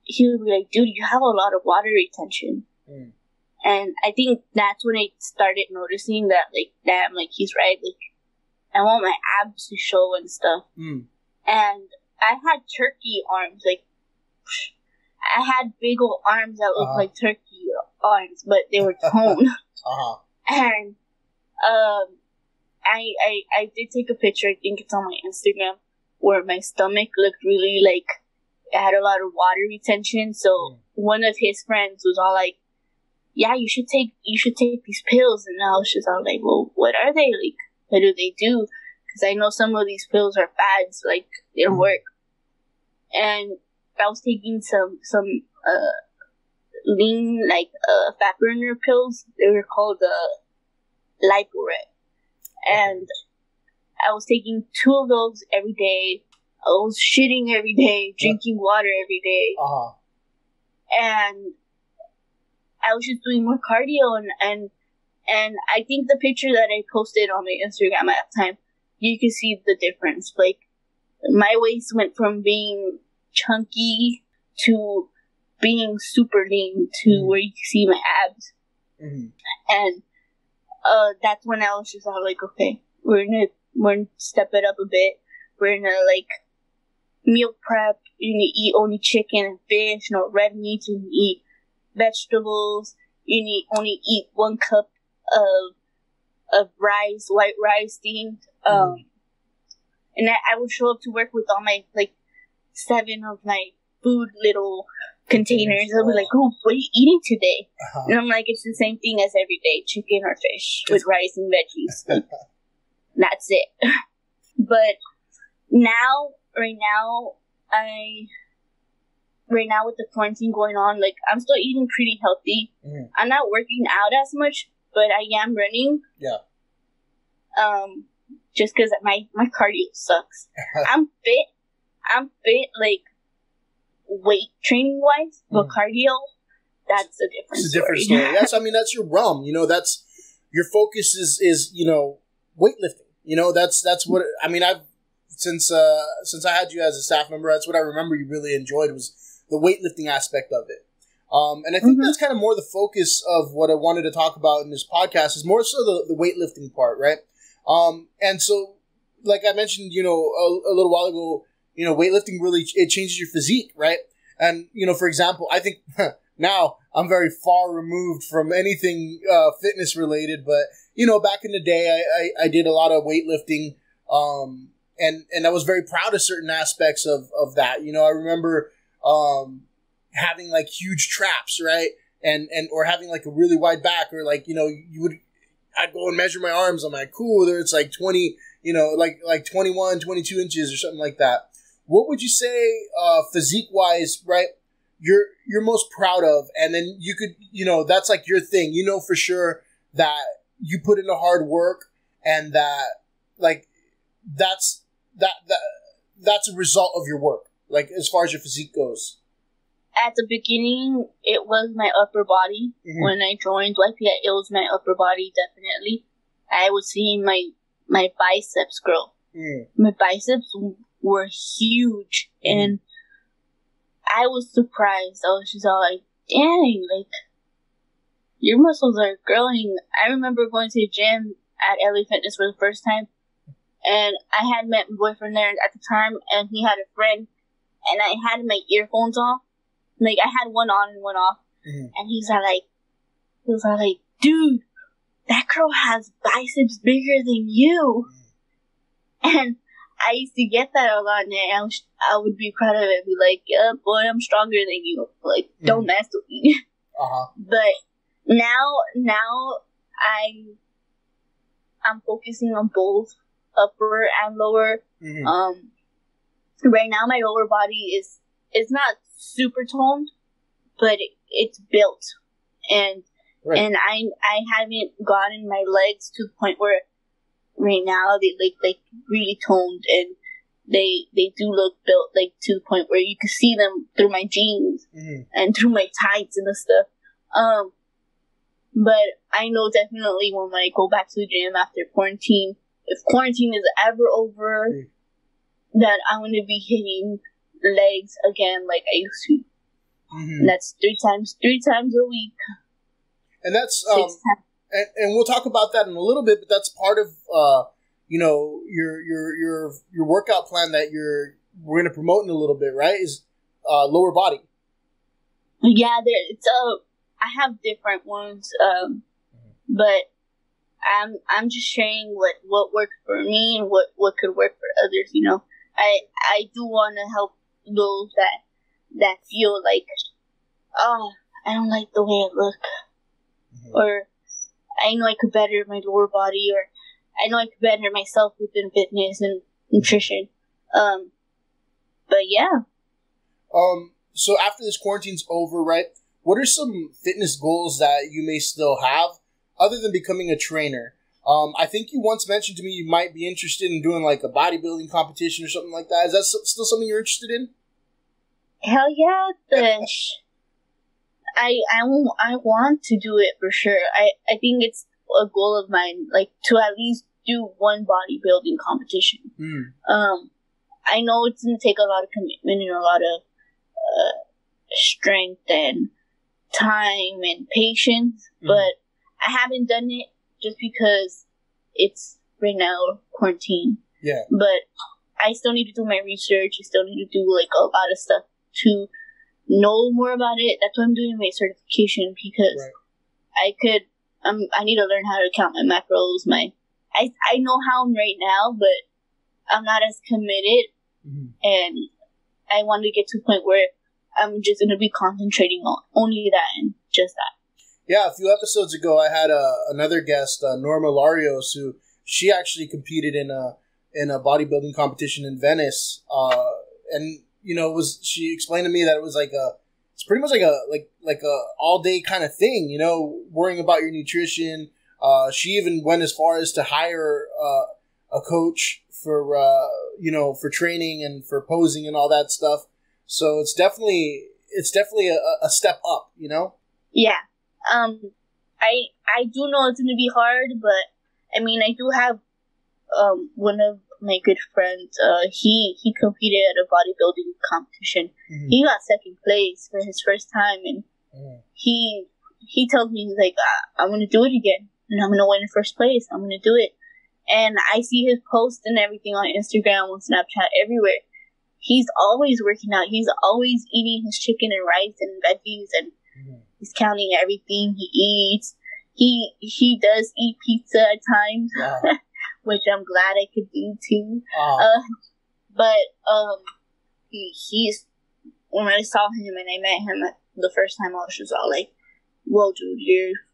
he would be like, dude, you have a lot of water retention. And I think that's when I started noticing that, like, damn, like, he's right. Like, I want my abs to show and stuff. And I had turkey arms. Like, I had big old arms that looked like turkey arms, but they were toned. And I did take a picture, I think it's on my Instagram, where my stomach looked really, like had a lot of water retention. So one of his friends was all like, "Yeah, you should take these pills." And I was just all like, "Well, what are they? Like, what do they do?" Because I know some of these pills are fads, like they don't work. And I was taking some lean, like fat burner pills. They were called Liporet, and I was taking 2 of those every day. I was shitting every day, drinking water every day, and I was just doing more cardio. And I think the picture that I posted on my Instagram at the time, you can see the difference. Like, my waist went from being chunky to being super lean to where you can see my abs. And that's when I was just all like, okay, we're gonna step it up a bit. We're gonna like meal prep. You're gonna eat only chicken and fish, no red meat. You eat vegetables. You need only eat 1 cup of rice, white rice steamed. And I would show up to work with all my, like, 7 of my food little containers. I'll be like, "Oh, what are you eating today?" And I'm like, "It's the same thing as every day, chicken or fish with rice and veggies." That's it. But right now with the quarantine going on, like, I'm still eating pretty healthy. I'm not working out as much, but I am running.
Yeah.
Just because my cardio sucks. I'm fit, like, weight training wise, but cardio, that's a different
It's a different story. That's your realm. You know, that's your focus is you know, weightlifting. You know, that's what I've since I had you as a staff member, that's what I remember you really enjoyed was the weightlifting aspect of it. And I think that's kind of more the focus of what I wanted to talk about in this podcast is more so the weightlifting part, right? And so, like I mentioned, you know, a little while ago, you know, weightlifting really, it changes your physique, right? And, you know, for example, I think now I'm very far removed from anything fitness related, but, you know, back in the day, I did a lot of weightlifting, and I was very proud of certain aspects of that. You know, I remember having like huge traps, right? And or having like a really wide back, or like, you know, I'd go and measure my arms. I'm like, cool, there it's like 20, you know, like 21, 22 inches or something like that. What would you say, physique wise, right? You're most proud of, and then you could, you know, that's like your thing. You know for sure that you put in the hard work, and that like that's a result of your work. Like as far as your physique goes.
At the beginning, it was my upper body. When I joined YPI, it was my upper body, definitely. I was seeing my biceps grow. My biceps were huge, and I was surprised. I was just all like, dang, like, your muscles are growing. I remember going to the gym at LA Fitness for the first time, and I had met my boyfriend there at the time, and he had a friend, and I had my earphones on. Like, I had one on and one off, and he was like, dude, that girl has biceps bigger than you. And I used to get that a lot, and I would be proud of it, be like, yeah, boy, I'm stronger than you. Like, don't mess with me. But now I'm focusing on both upper and lower. Right now, my lower body is not super toned, but it's built, and I haven't gotten my legs to the point where right now they like really toned, and they do look built, like to the point where you can see them through my jeans and through my tights and the stuff. But I know definitely when I go back to the gym after quarantine, if quarantine is ever over, that I'm going to be hitting legs again like I used to. And that's three times a week.
And that's and we'll talk about that in a little bit, but that's part of you know, your workout plan that we're going to promote in a little bit, right? Is lower body.
Yeah, I have different ones, but I'm just sharing what worked for me and what could work for others. You know, I do want to help those that that feel like, oh, I don't like the way I look, or I know I could better my lower body, or I know I could better myself within fitness and nutrition. But yeah.
So after this quarantine's over, right? What are some fitness goals that you may still have, other than becoming a trainer? I think you once mentioned to me you might be interested in doing like a bodybuilding competition or something like that. Is that still something you're interested in?
Hell yeah, Fish. I want to do it for sure. I think it's a goal of mine, like, to at least do one bodybuilding competition. I know it's going to take a lot of commitment and a lot of strength and time and patience, but I haven't done it just because it's right now quarantine.
Yeah.
But I still need to do my research. I still need to do like a lot of stuff to know more about it. That's why I'm doing my certification, because I need to learn how to count my macros. I know how I'm right now, but I'm not as committed, and I want to get to a point where I'm just going to be concentrating on only that and just that.
Yeah, a few episodes ago, I had another guest, Norma Larios, who she actually competed in a bodybuilding competition in Venice, and she explained to me that it was it's pretty much like a all day kind of thing, worrying about your nutrition. She even went as far as to hire a coach for training and for posing and all that stuff. So it's definitely a step up,
Yeah. I do know it's going to be hard, but I mean, I do have one of my good friends. He competed at a bodybuilding competition. He got second place for his first time, and he told me, he's like, I'm going to do it again, and I'm going to win in first place. I'm going to do it. And I see his posts and everything on Instagram, on Snapchat, everywhere. He's always working out. He's always eating his chicken and rice and veggies, and he's counting everything he eats. He does eat pizza at times, which I'm glad I could do too. But he's, when I saw him and I met him the first time, I was just all like, "Whoa, dude,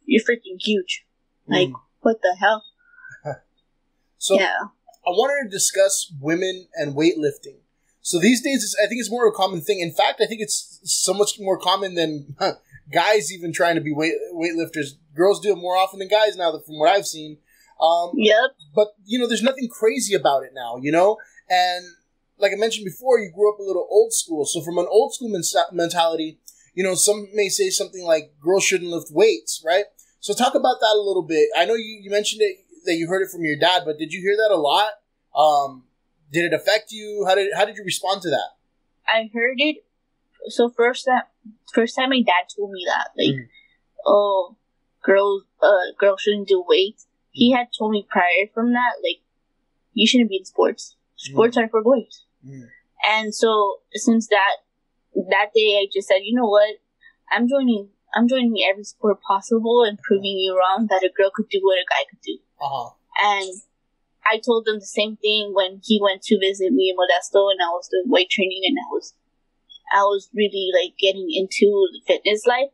you're freaking huge! Like, what the hell?"
So yeah. I wanted to discuss women and weightlifting. So these days, I think it's more of a common thing. In fact, I think it's so much more common than guys even trying to be weightlifters. Girls do it more often than guys now, from what I've seen.
Yep.
But, there's nothing crazy about it now, And like I mentioned before, you grew up a little old school. So from an old school mentality, some may say something like girls shouldn't lift weights, right? So talk about that a little bit. I know you mentioned it, that you heard it from your dad, but did you hear that a lot? Did it affect you? How did you respond to that?
I heard it. So first time my dad told me that, like, oh, girls shouldn't do weights. He had told me prior from that, like, you shouldn't be in sports. Sports are for boys. And so since that day, I just said, you know what? I'm joining every sport possible and proving you wrong that a girl could do what a guy could do. And I told him the same thing when he went to visit me in Modesto, and I was doing weight training, and I was really like getting into the fitness life.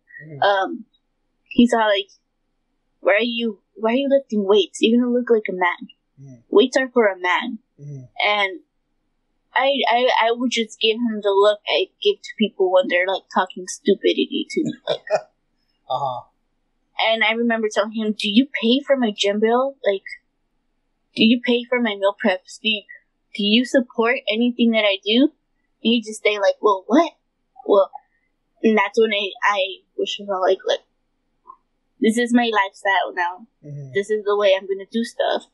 He's all like, why are you lifting weights? You're gonna look like a man. Weights are for a man. And I would just give him the look I give to people when they're like talking stupidity to me. And I remember telling him, do you pay for my gym bill? Like, do you pay for my meal preps? Do you support anything that I do? And he just stay like, well, what? Well, and that's when I was like, look, this is my lifestyle now. This is the way I'm going to do stuff.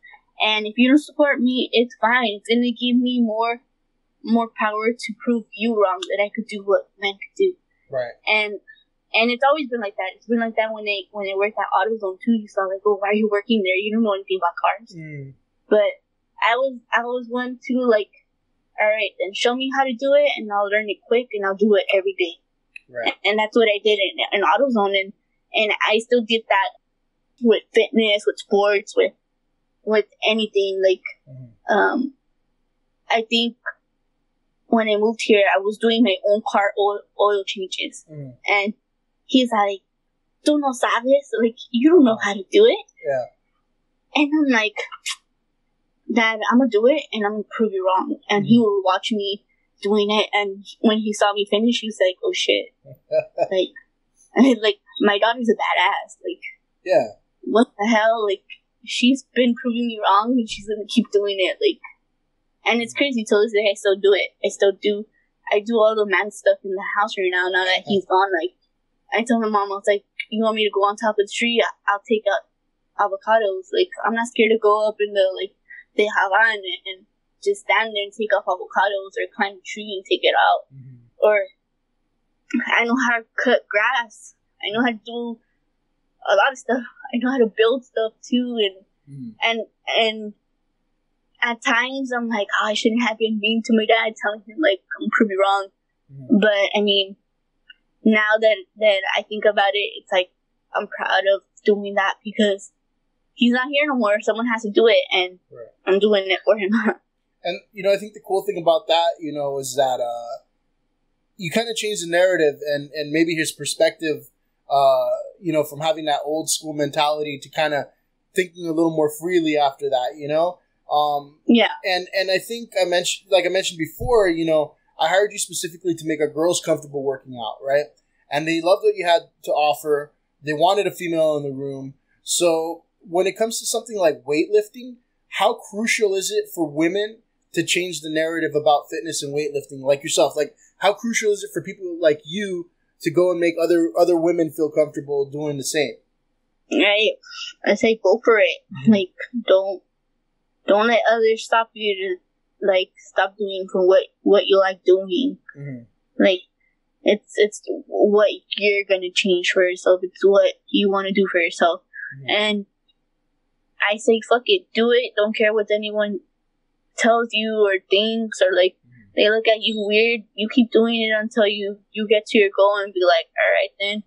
And if you don't support me, it's fine. It's going to give me more power to prove you wrong, that I could do what men could do.
Right.
And it's always been like that. It's been like that when I worked at AutoZone too. You saw like, oh, why are you working there? You don't know anything about cars. But I was one to like, all right, then show me how to do it, and I'll learn it quick, and I'll do it every day.
Right.
And that's what I did in AutoZone, and I still did that with fitness, with sports, with anything. Like, I think when I moved here, I was doing my own car oil changes. And he's like, "Tú no sabes? Like, you don't know how to do it?"
Yeah.
And I'm like, "Dad, I'm gonna do it, and I'm gonna prove you wrong." And he will watch me doing it, and when he saw me finish, he was like, "Oh shit!" like my daughter's a badass. Like,
yeah,
what the hell? Like, she's been proving me wrong, and she's gonna keep doing it. Like, and it's crazy. Till this day, I still do it. I do all the man stuff in the house right now. Now that he's gone, like, I told my mom, I was like, "You want me to go on top of the tree? I'll take out avocados. Like, I'm not scared to go up in the Havan and just stand there and take off avocados, or climb a tree and take it out." Or I know how to cut grass. I know how to do a lot of stuff. I know how to build stuff too, and at times I'm like, "Oh, I shouldn't have been mean to my dad, telling him like I'm pretty wrong." But I mean, now that I think about it, it's like I'm proud of doing that because he's not here no more. Someone has to do it, and I'm doing it for him.
And, I think the cool thing about that, is that you kind of change the narrative and maybe his perspective, from having that old school mentality to kind of thinking a little more freely after that, Yeah. And I think I mentioned before, I hired you specifically to make our girls comfortable working out, right? And they loved what you had to offer. They wanted a female in the room. So when it comes to something like weightlifting, how crucial is it for women to change the narrative about fitness and weightlifting, like yourself? Like, how crucial is it for people like you to go and make other women feel comfortable doing the same?
I say go for it. Like, don't let others stop you to, like, stop doing for what you like doing. Like, it's what you're gonna change for yourself. It's what you want to do for yourself. And I say, fuck it, do it. Don't care what anyone tells you or thinks, or like they look at you weird. You keep doing it until you get to your goal and be like, all right then,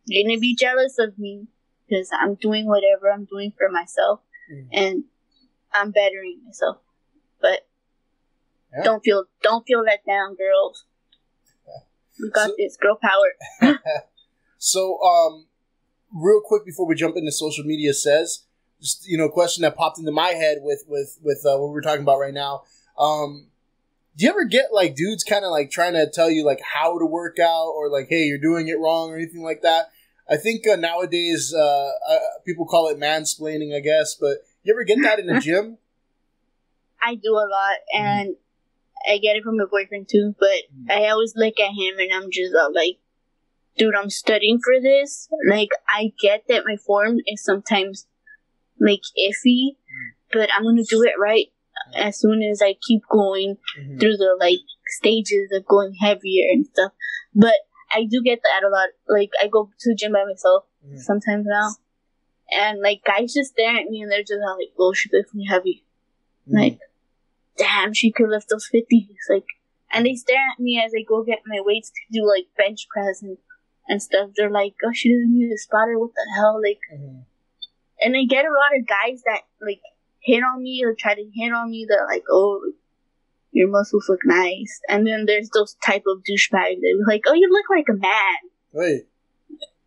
you're gonna be jealous of me because I'm doing whatever I'm doing for myself, and I'm bettering myself. But don't feel let down, girls. We got this, girl power.
So, real quick before we jump into social media, says, just, question that popped into my head with what we're talking about right now. Do you ever get like dudes kind of like trying to tell you like how to work out, or like, hey, you're doing it wrong, or anything like that? I think nowadays people call it mansplaining, I guess. But you ever get that in the gym?
I do a lot, and I get it from my boyfriend too. But I always look at him, and I'm just like, dude, I'm studying for this. Like, I get that my form is sometimes like iffy, but I'm gonna do it right as soon as I keep going through the like stages of going heavier and stuff. But I do get that a lot. Like, I go to the gym by myself sometimes now, and like guys just stare at me and they're just like, "Oh, she's lifting heavy." Like, damn, she could lift those 50s. Like, and they stare at me as I go get my weights to do like bench press and stuff. They're like, "Oh, she doesn't need a spotter. What the hell?" Like. And I get a lot of guys that, like, hit on me or try to hit on me. They're like, "Oh, your muscles look nice." And then there's those type of douchebags that are like, "Oh, you look like a man."
Wait.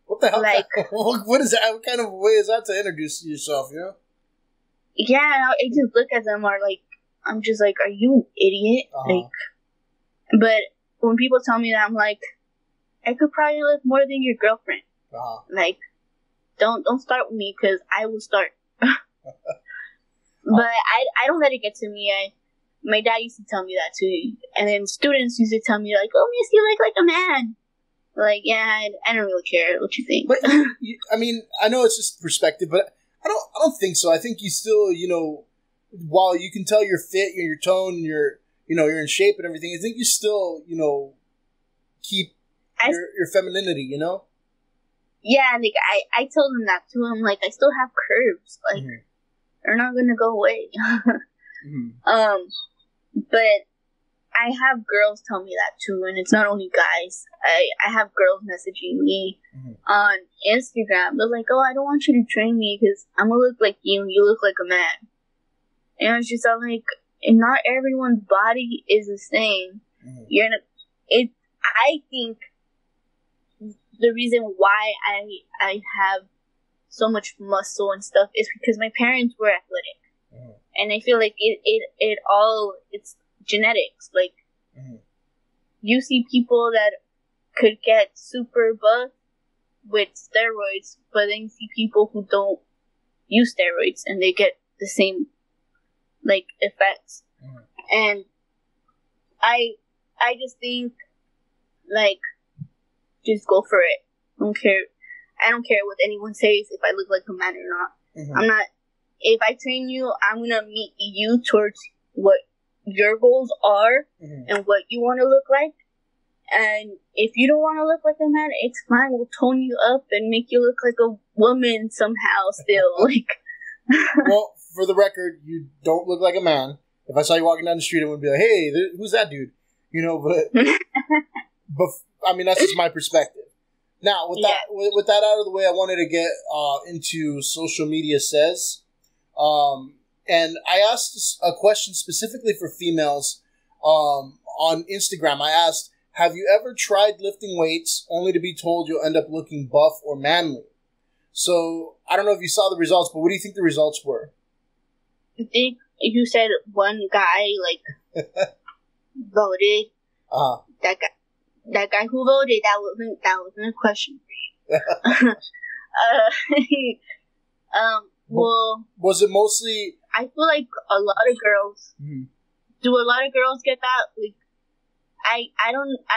What the hell? Like, what is that? What kind of way is that to introduce yourself,
Yeah, I just look at them, or like, I'm just like, "Are you an idiot?" Like, but when people tell me that, I'm like, I could probably lift more than your girlfriend. Like, Don't start with me, because I will start. But I don't let it get to me. My dad used to tell me that too. And then students used to tell me, like, "Oh, miss, you look like a man." Like, yeah, I don't really care what you think.
But, I mean, I know it's just perspective, but I don't think so. I think you still, while you can tell you're fit, you're toned, and you're in shape and everything, I think you still, keep your femininity,
Yeah, like, I told him that too. I'm like, I still have curves. Like, they're not gonna go away. But I have girls tell me that too, and it's not only guys. I have girls messaging me on Instagram. They're like, "Oh, I don't want you to train me because I'm gonna look like you, and you look like a man." And it's just, I'm like, and not everyone's body is the same. You're in it. I think the reason why I have so much muscle and stuff is because my parents were athletic, and I feel like it's genetics. Like you see people that could get super buff with steroids, but then you see people who don't use steroids and they get the same like effects. And I just think like just go for it. I don't care what anyone says if I look like a man or not. I'm not. If I train you, I'm gonna meet you towards what your goals are and what you want to look like. And if you don't want to look like a man, it's fine. We'll tone you up and make you look like a woman somehow. Still, like.
Well, for the record, you don't look like a man. If I saw you walking down the street, I would be like, "Hey, who's that dude?" You know, but I mean, that's just my perspective. Now, with that out of the way, I wanted to get into social media says, and I asked a question specifically for females on Instagram. I asked, "Have you ever tried lifting weights only to be told you'll end up looking buff or manly?" So I don't know if you saw the results, but what do you think the results were?
I think you said one guy like voted. That guy who voted, that wasn't a question for you. Well,
was it mostly?
I feel like a lot of girls. Do a lot of girls get that? Like, I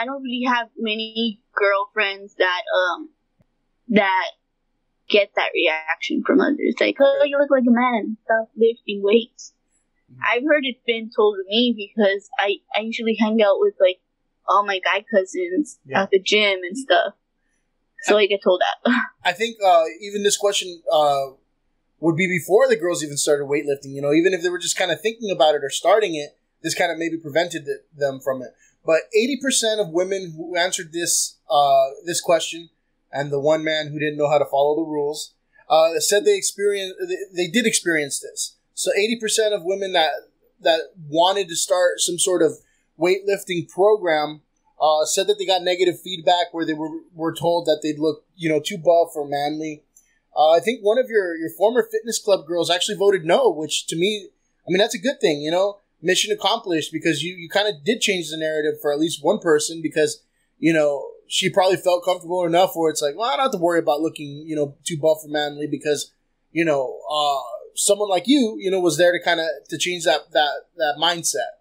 don't really have many girlfriends that get that reaction from others. Like, oh, you look like a man. Stop lifting weights. I've heard it's been told to me because I usually hang out with like all my guy cousins at the gym and stuff. So I get told that.
I think even this question would be before the girls even started weightlifting. You know, even if they were just kind of thinking about it or starting it, this kind of maybe prevented them from it. But 80% of women who answered this question, and the one man who didn't know how to follow the rules, said they did experience this. So 80% of women that wanted to start some sort of weightlifting program said that they got negative feedback where they were told that they'd look, too buff or manly. I think one of your former fitness club girls actually voted no, which to me, I mean, that's a good thing, mission accomplished, because you kind of did change the narrative for at least one person, because, she probably felt comfortable enough where it's like, well, I don't have to worry about looking, too buff or manly, because, someone like you, was there to change that mindset.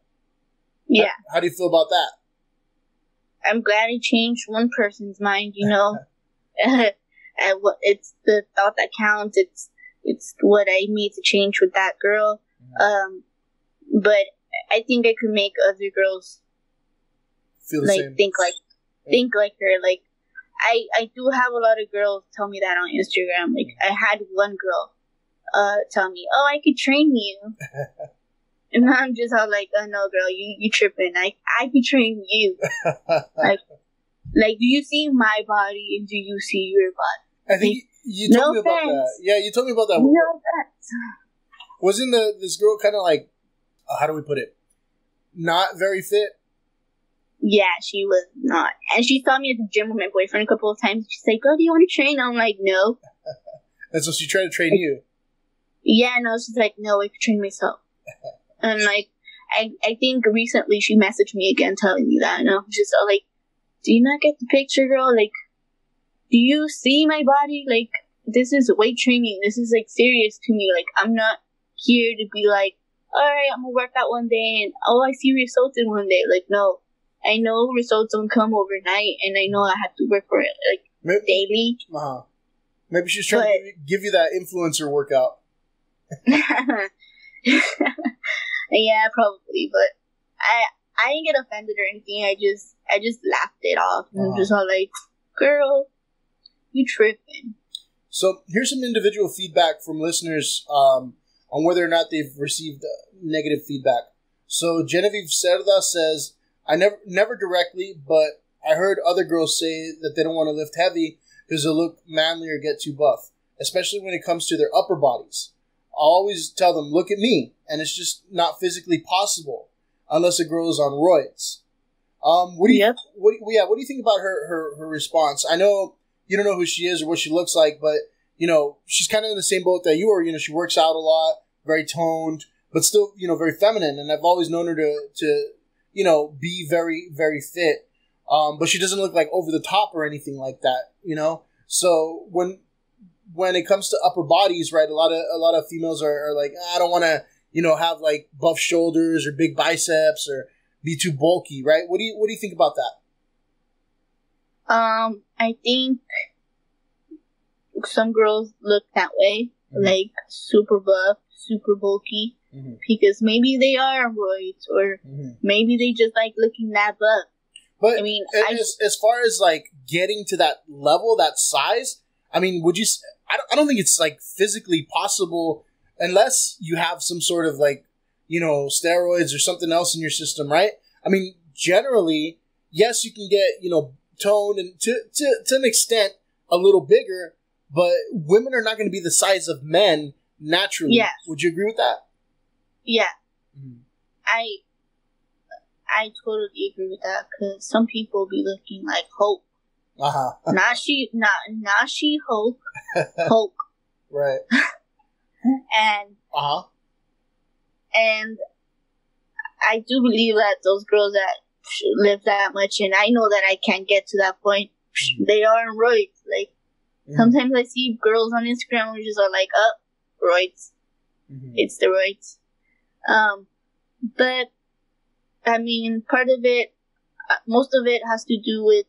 Yeah.
How do you feel about that?
I'm glad I changed one person's mind, and it's the thought that counts. It's what I made to change with that girl. But I think I could make other girls
feel the same.
Think like her. Like I do have a lot of girls tell me that on Instagram. Like I had one girl tell me, "Oh, I could train you." And I'm just all like, "Oh no, girl, you tripping. I could train you." like, do you see my body and do you see your body?
I think you told me about that. Yeah, you told me about that.
No offense.
Wasn't this girl kind of like, how do we put it? Not very fit?
Yeah, she was not. And she saw me at the gym with my boyfriend a couple of times. She's like, "Oh, do you want to train?" I'm like, "No."
And so she tried to train you?
Yeah, no, she's like, "No, I could train myself." And like, I think recently she messaged me again telling me that, and I'm just all like, "Do you not get the picture, girl? Like, do you see my body? Like, this is weight training. This is like serious to me. Like, I'm not here to be like, all right, I'm gonna work out one day and I see results in one day. Like, no, I know results don't come overnight, and I know I have to work for it like daily."
Maybe she's trying to give you that influencer workout.
Yeah, probably, but I didn't get offended or anything. I just laughed it off and just all like, "Girl, you tripping."
So here's some individual feedback from listeners on whether or not they've received negative feedback. So Genevieve Cerda says, "I never directly, but I heard other girls say that they don't want to lift heavy because they'll look manly or get too buff, especially when it comes to their upper bodies. I'll always tell them, look at me, and it's just not physically possible unless a girl is on roids. What do you, what do you think about her response? I know you don't know who she is or what she looks like, but you know, she's kind of in the same boat that you are. You know, she works out a lot, very toned, but still, you know, very feminine. And I've always known her to you know, be very, very fit. But she doesn't look like over the top or anything like that, you know? So when it comes to upper bodies, right, a lot of females are like, I don't want to, you know, have like buff shoulders or big biceps or be too bulky, right? What do you think about that?
I think some girls look that way, like super buff, super bulky, because maybe they are on roids or maybe they just like looking that buff.
But I mean, as far as like getting to that level, that size, I mean, would you? I don't think it's like physically possible unless you have some sort of like, you know, steroids or something else in your system, right? I mean, generally, yes, you can get, you know, toned and to an extent a little bigger, but women are not going to be the size of men naturally. Yeah. Would you agree with that?
Yeah. I totally agree with that because some people be looking like Hulk. Not she Hulk. Hulk.
Right.
And and I do believe that those girls that live that much, and I know that I can't get to that point. They are on roids. Like sometimes I see girls on Instagram who just are like, roids. It's the roids. But I mean, part of it, most of it has to do with,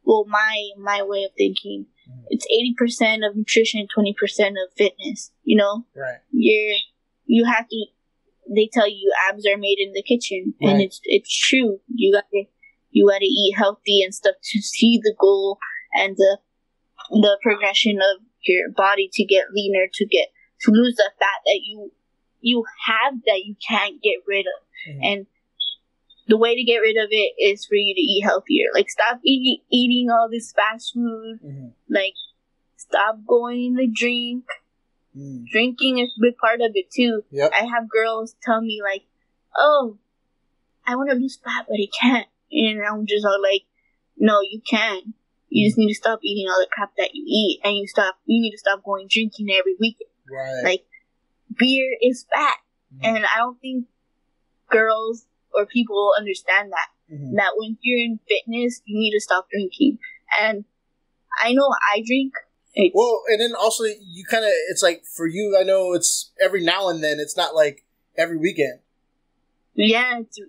well, my way of thinking. It's 80% of nutrition, 20% of fitness. You know,
right?
You have to. They tell you abs are made in the kitchen, and it's true. You gotta eat healthy and stuff to see the goal and the progression of your body to get leaner, to lose the fat that you have that you can't get rid of, and the way to get rid of it is for you to eat healthier. Like, stop eating all this fast food. Like, stop going to drink. Drinking is a big part of it, too.
Yep.
I have girls tell me, like, oh, I want to lose fat, but I can't. And I'm just all like, no, you can. You just need to stop eating all the crap that you eat. And you need to stop going drinking every weekend.
Right.
Like, beer is fat. And I don't think girls or people understand that. That when you're in fitness, you need to stop drinking. And I know I drink.
Well, and then also you kind of, it's like for you, I know it's every now and then. It's not like every weekend.
Yeah, it's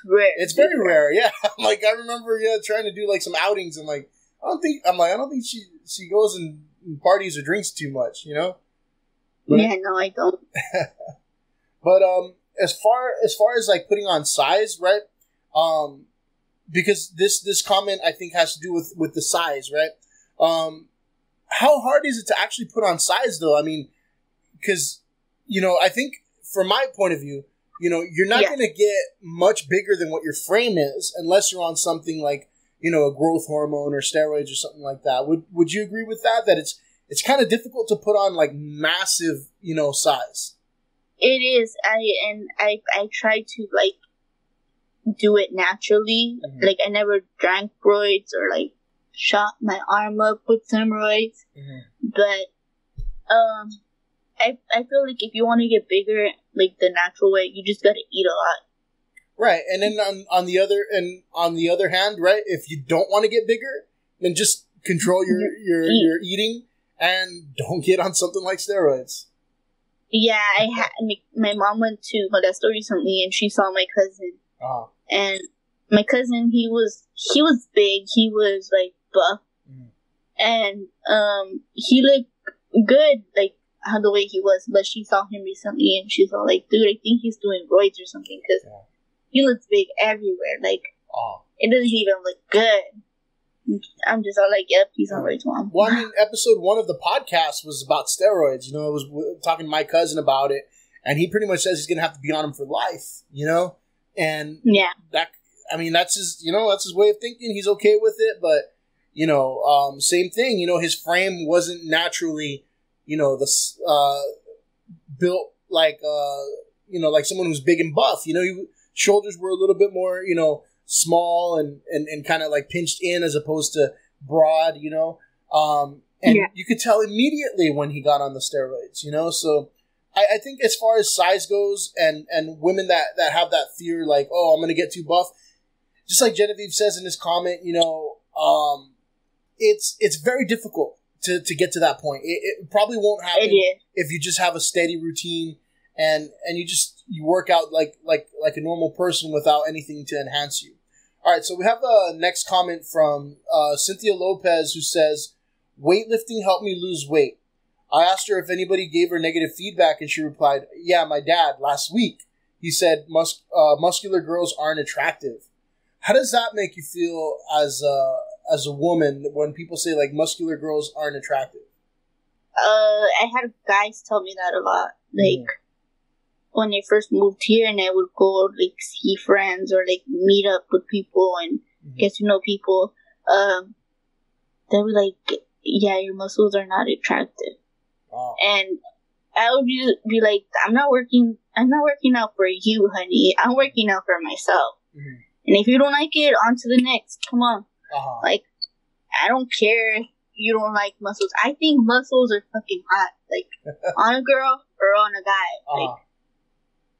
rare.
It's very rare. Yeah, like I remember trying to do like some outings and like I don't think she goes and parties or drinks too much, you know. But,
yeah, no, I don't.
But as far as like putting on size, right? Because this comment I think has to do with the size, right? How hard is it to actually put on size though? I mean, because you know, I think from my point of view, you know, you're not going to get much bigger than what your frame is unless you're on something like, you know, a growth hormone or steroids or something like that. Would you agree with that? That it's kind of difficult to put on like massive, you know, size.
It is. I try to like do it naturally. Like I never drank roids or like shot my arm up with some roids. But I feel like if you want to get bigger, like the natural way, you just gotta eat a lot.
Right, and then on the other hand, right, if you don't want to get bigger, then just control your eating and don't get on something like steroids.
Yeah, my mom went to Modesto recently, and she saw my cousin. And my cousin, he was big. He was like buff, and he looked good, like how the way he was. But she saw him recently, and she's all like, "Dude, I think he's doing roids or something because he looks big everywhere. Like it doesn't even look good." I'm just all like, "Yep, he's on roids, Mom."
Well, I mean, episode 1 of the podcast was about steroids. You know, I was talking to my cousin about it, and he pretty much says he's gonna have to be on them for life. You know, and that's his way of thinking. He's okay with it, but you know, same thing. You know, his frame wasn't naturally, you know, built like, you know, like someone who's big and buff. You know, shoulders were a little bit more, you know, small and kind of like pinched in as opposed to broad, you know. And you could tell immediately when he got on the steroids, you know. So I think as far as size goes and women that have that fear, like, oh, I'm going to get too buff, just like Genevieve says in this comment, you know, it's very difficult to get to that point. It probably won't happen if you just have a steady routine and you work out like a normal person without anything to enhance you. All right, so we have the next comment from Cynthia Lopez, who says, weightlifting helped me lose weight. I asked her if anybody gave her negative feedback, and she replied, yeah, my dad, last week. He said muscular girls aren't attractive. How does that make you feel as a woman when people say, like, muscular girls aren't attractive?
I had guys tell me that a lot. Like, when I first moved here and I would go, like, see friends or, like, meet up with people and get to know people, they were like, yeah, your muscles are not attractive. Wow. And I would be like, I'm not working out for you, honey. I'm working out for myself. Mm-hmm. And if you don't like it, on to the next. Come on. Uh-huh. Like, I don't care if you don't like muscles. I think muscles are fucking hot. Like, on a girl or on a guy. Like,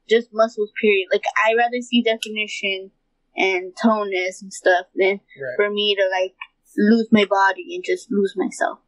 just muscles, period. Like, I'd rather see definition and toneness and stuff than for me to, like, lose my body and just lose myself.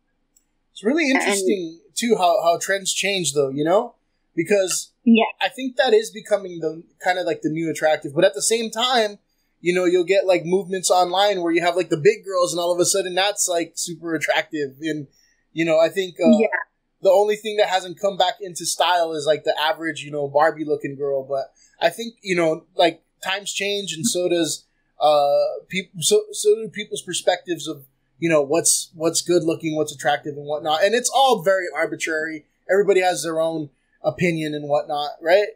It's really interesting, too, how trends change, though, you know? Because I think that is becoming the kind of like the new attractive. But at the same time, you know, you'll get like movements online where you have like the big girls and all of a sudden that's like super attractive. And, you know, I think the only thing that hasn't come back into style is like the average, you know, Barbie looking girl. But I think, you know, like times change and so does so do people's perspectives of, you know, what's good looking, what's attractive and whatnot. And it's all very arbitrary. Everybody has their own opinion and whatnot, right?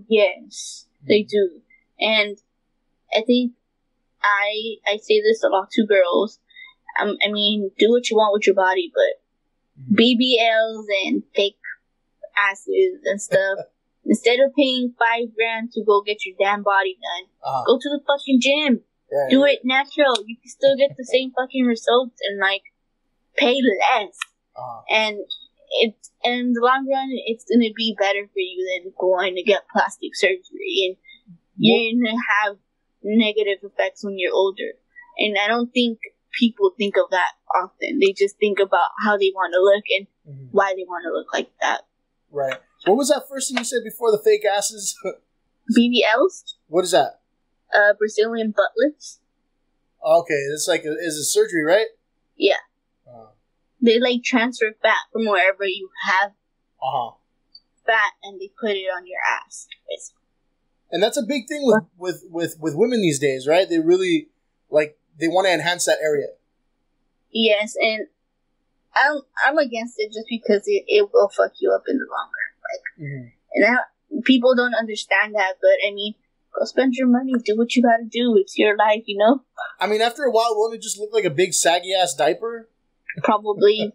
Yes, they do. And I think I say this a lot to girls. I mean, do what you want with your body, but BBLs and fake asses and stuff, instead of paying $5,000 to go get your damn body done, go to the fucking gym. Right. Do it natural. You can still get the same fucking results and, like, pay less. And in the long run, it's going to be better for you than going to get plastic surgery. And you're going to have negative effects when you're older. And I don't think people think of that often. They just think about how they want to look and why they want to look like that. Right. What was that first thing you said before the fake asses?
BBLs.
What is that?
Brazilian butt lifts.
Okay, it's like is a surgery, right?
Yeah. They like transfer fat from wherever you have fat, and they put it on your ass, basically.
And that's a big thing with women these days, right? They really they want to enhance that area.
Yes, and I'm against it just because it will fuck you up in the long run. And people don't understand that, but I mean, go spend your money, do what you gotta do. It's your life, you know?
I mean, after a while, won't it just look like a big saggy-ass diaper?
Probably.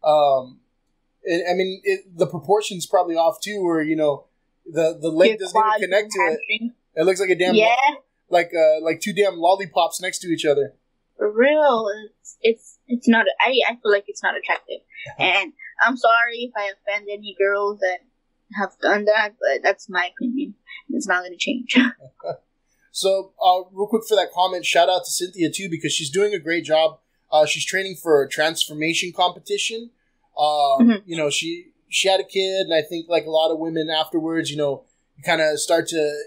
I mean, the proportion's probably off, too, where, you know, the leg doesn't even connect to it. It looks like a damn... Like two damn lollipops next to each other.
For real. It's not... I feel like it's not attractive. And I'm sorry if I offend any girls that have done that, but that's my opinion. It's not going to change.
So, real quick for that comment, shout out to Cynthia too, because she's doing a great job. She's training for a transformation competition. You know, she had a kid, and I think like a lot of women afterwards, you know, you kind of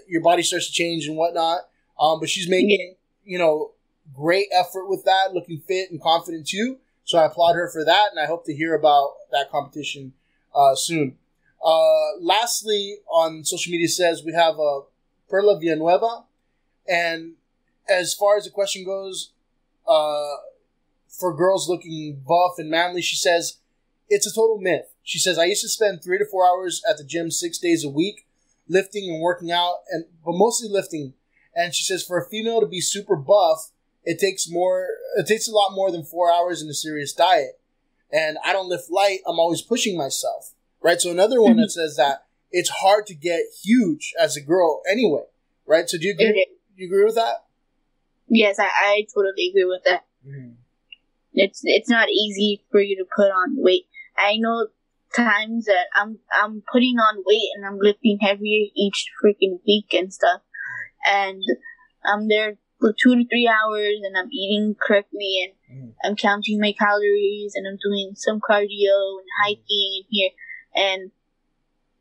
your body starts to change and whatnot. But she's making, you know, great effort with that, looking fit and confident too. So I applaud her for that, and I hope to hear about that competition soon. Lastly, on social media says we have Perla Villanueva, and as far as the question goes, for girls looking buff and manly, she says it's a total myth. She says, I used to spend 3 to 4 hours at the gym 6 days a week, lifting and working out, but mostly lifting. And she says for a female to be super buff, it takes a lot more than 4 hours in a serious diet. And I don't lift light. I'm always pushing myself. Right? So another one that says that it's hard to get huge as a girl anyway. Right? So do you agree with that?
Yes, I totally agree with that.
Mm.
It's not easy for you to put on weight. I know times that I'm putting on weight and I'm lifting heavier each freaking week and stuff, and I'm there for 2 to 3 hours and I'm eating correctly and I'm counting my calories and I'm doing some cardio and hiking here, and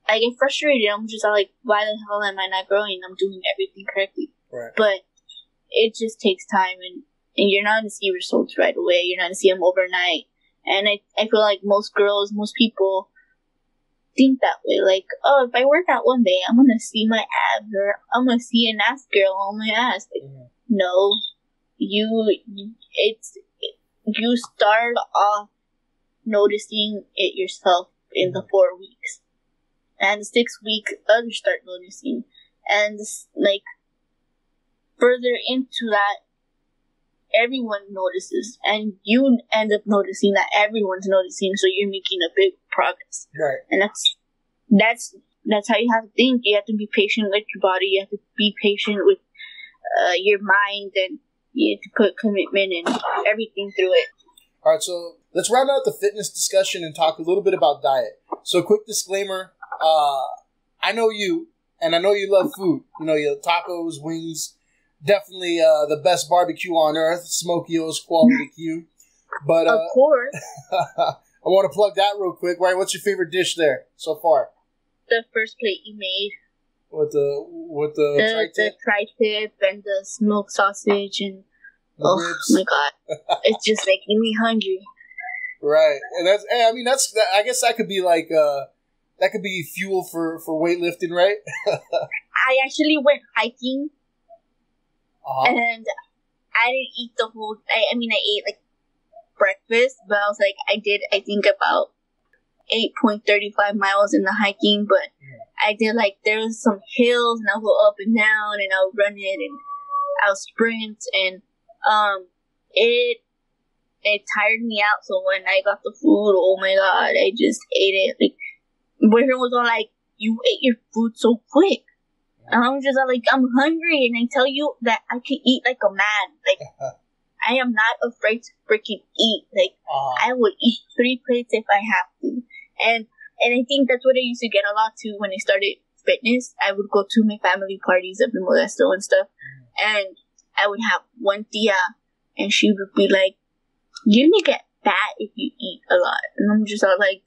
I get frustrated. I'm just like, why the hell am I not growing? I'm doing everything correctly.
Right.
But it just takes time, and you're not going to see results right away. You're not going to see them overnight. And I feel like most girls, most people think that way. Like, oh, if I work out one day, I'm going to see my abs, or I'm going to see an ass girl on my ass. Like, no. You start off noticing it yourself in the 4 weeks. And the 6th week, others start noticing. And, like, further into that, everyone notices, and you end up noticing that everyone's noticing, so you're making a big progress.
Right.
And that's how you have to think. You have to be patient with your body. You have to be patient with your mind, and you have to put commitment and everything through it.
All right, so let's round out the fitness discussion and talk a little bit about diet. So, quick disclaimer: I know you, and I know you love food. You know, your tacos, wings. Definitely the best barbecue on earth, Smokio's Quality Q. But
of course,
I want to plug that real quick. Right, what's your favorite dish there so far?
The first plate you made
with the
tri-tip and the smoked sausage and
the ribs.
My god, it's just making me hungry.
Right, and I guess that could be like that could be fuel for weightlifting, right?
I actually went hiking. And I didn't eat the whole. I ate like breakfast, but I was like, I think about 8.35 miles in the hiking, but I did like there was some hills, and I'll go up and down, and I'll run it, and I'll sprint, and it tired me out. So when I got the food, oh my god, I just ate it. Like, boyfriend was all like, "You ate your food so quick." And I'm just like, I'm hungry, and I tell you that I can eat like a man. Like, I am not afraid to freaking eat. Like, I would eat 3 plates if I have to. And I think that's what I used to get a lot too when I started fitness. I would go to my family parties up in Modesto and stuff, and I would have one tia, and she would be like, "You're gonna get fat if you eat a lot." And I'm just all like,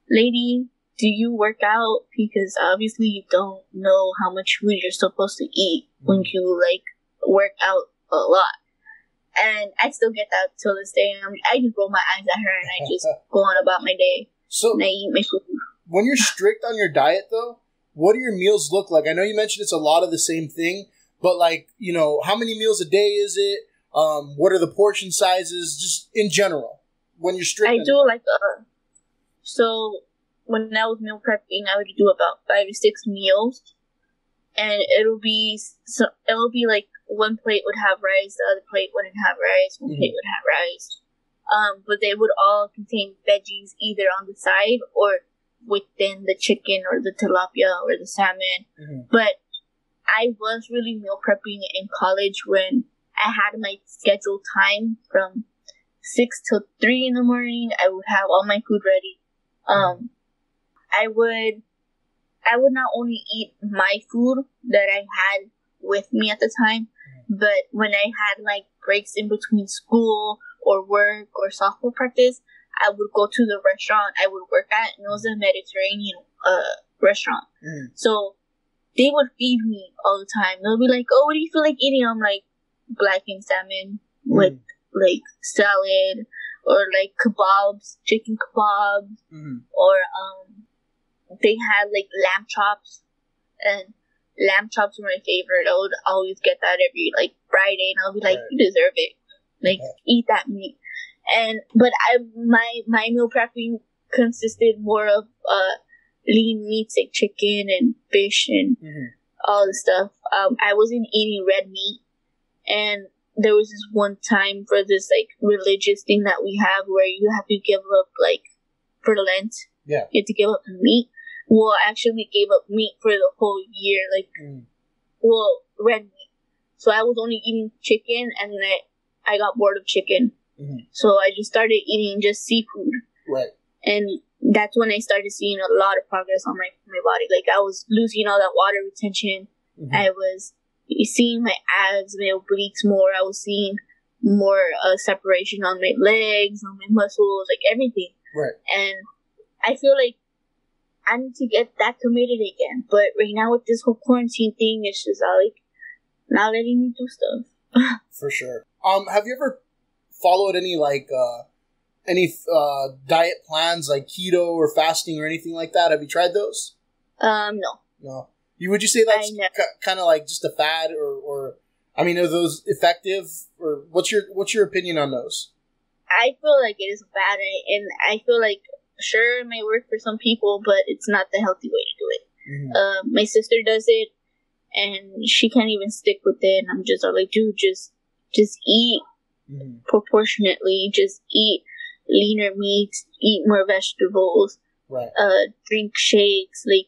"Lady, do you work out? Because obviously you don't know how much food you're supposed to eat when you like work out a lot." And I still get that till this day. I just roll my eyes at her and I just go on about my day.
So
and I eat my food.
When you're strict on your diet, though, what do your meals look like? I know you mentioned it's a lot of the same thing, but like, you know, how many meals a day is it? What are the portion sizes? Just in general, when you're strict.
I do like so. When I was meal prepping, I would do about 5 to 6 meals, and it'll be like one plate would have rice, the other plate wouldn't have rice, one plate would have rice. But they would all contain veggies either on the side or within the chicken or the tilapia or the salmon. But I was really meal prepping in college when I had my scheduled time from 6 till 3 in the morning. I would have all my food ready. I would not only eat my food that I had with me at the time, but when I had like breaks in between school or work or softball practice, I would go to the restaurant I would work at, and it was a Mediterranean restaurant. So they would feed me all the time. They'll be like, "Oh, what do you feel like eating?" I'm like, blackened salmon with like salad, or like kebabs, chicken kebabs, or they had like lamb chops, and lamb chops were my favorite. I would always get that every like Friday, and I'll be like, "You deserve it. Like, eat that meat." But my meal prepping consisted more of lean meats like chicken and fish and all the stuff. I wasn't eating red meat, and there was this one time for this like religious thing that we have where you have to give up like for Lent. Yeah, you have to give up meat. Well, I actually gave up meat for the whole year, like red meat. So I was only eating chicken, and then I got bored of chicken. Mm-hmm. So I just started eating just seafood.
Right.
And that's when I started seeing a lot of progress on my body. Like, I was losing all that water retention. Mm-hmm. I was seeing my abs, my obliques more. I was seeing more separation on my legs, on my muscles, like everything.
Right.
And I feel like I need to get that committed again. But right now with this whole quarantine thing, it's just like not letting me do stuff.
For sure. Have you ever followed any diet plans like keto or fasting or anything like that? Have you tried those?
No.
No. Would you say that's kind of like just a fad, or I mean, are those effective, or what's your opinion on those?
I feel like it is a fad, and I feel like sure it may work for some people, but it's not the healthy way to do it. Mm-hmm. My sister does it, and she can't even stick with it. And I'm just like, dude, just eat mm-hmm. proportionately. Just eat leaner meats, eat more vegetables,
right?
Drink shakes. Like,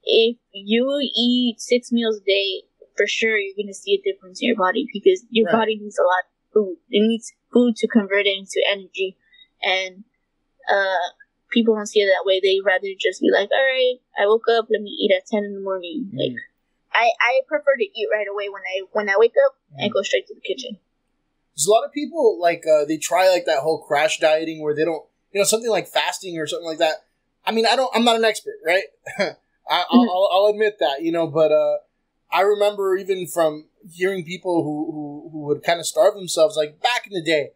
if you eat 6 meals a day, for sure you're gonna see a difference in your body, because your right. body needs a lot of food. It needs food to convert it into energy, and people don't see it that way. They rather just be like, all right, I woke up, let me eat at 10 in the morning. Like, I prefer to eat right away when I wake up and go straight to the kitchen.
There's a lot of people like they try like that whole crash dieting where they don't, something like fasting or something like that. I mean, I'm not an expert, right? I'll admit that, but I remember even from hearing people who would kind of starve themselves, like back in the day.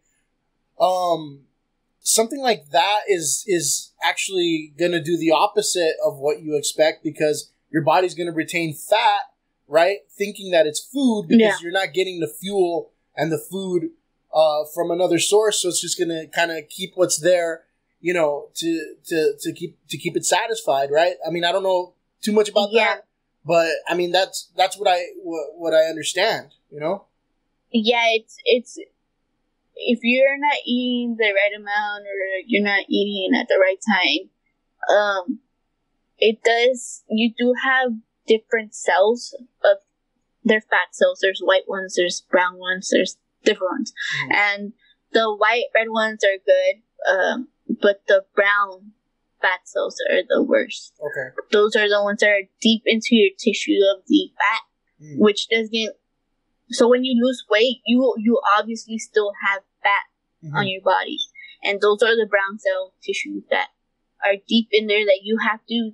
Something like that is actually going to do the opposite of what you expect, because your body's going to retain fat, right? Thinking that it's food, because you're not getting the fuel and the food from another source. So it's just going to kind of keep what's there, to keep it satisfied, right? I mean, I don't know too much about that, but I mean, that's what I understand,
Yeah, it's if you're not eating the right amount, or you're not eating at the right time, you do have different cells of, they're fat cells. There's white ones, there's brown ones, there's different ones. Mm-hmm. And the white, red ones are good, but the brown fat cells are the worst.
Okay.
Those are the ones that are deep into your tissue of the fat, which doesn't. So when you lose weight, you obviously still have fat on your body. And those are the brown cell tissues that are deep in there that you have to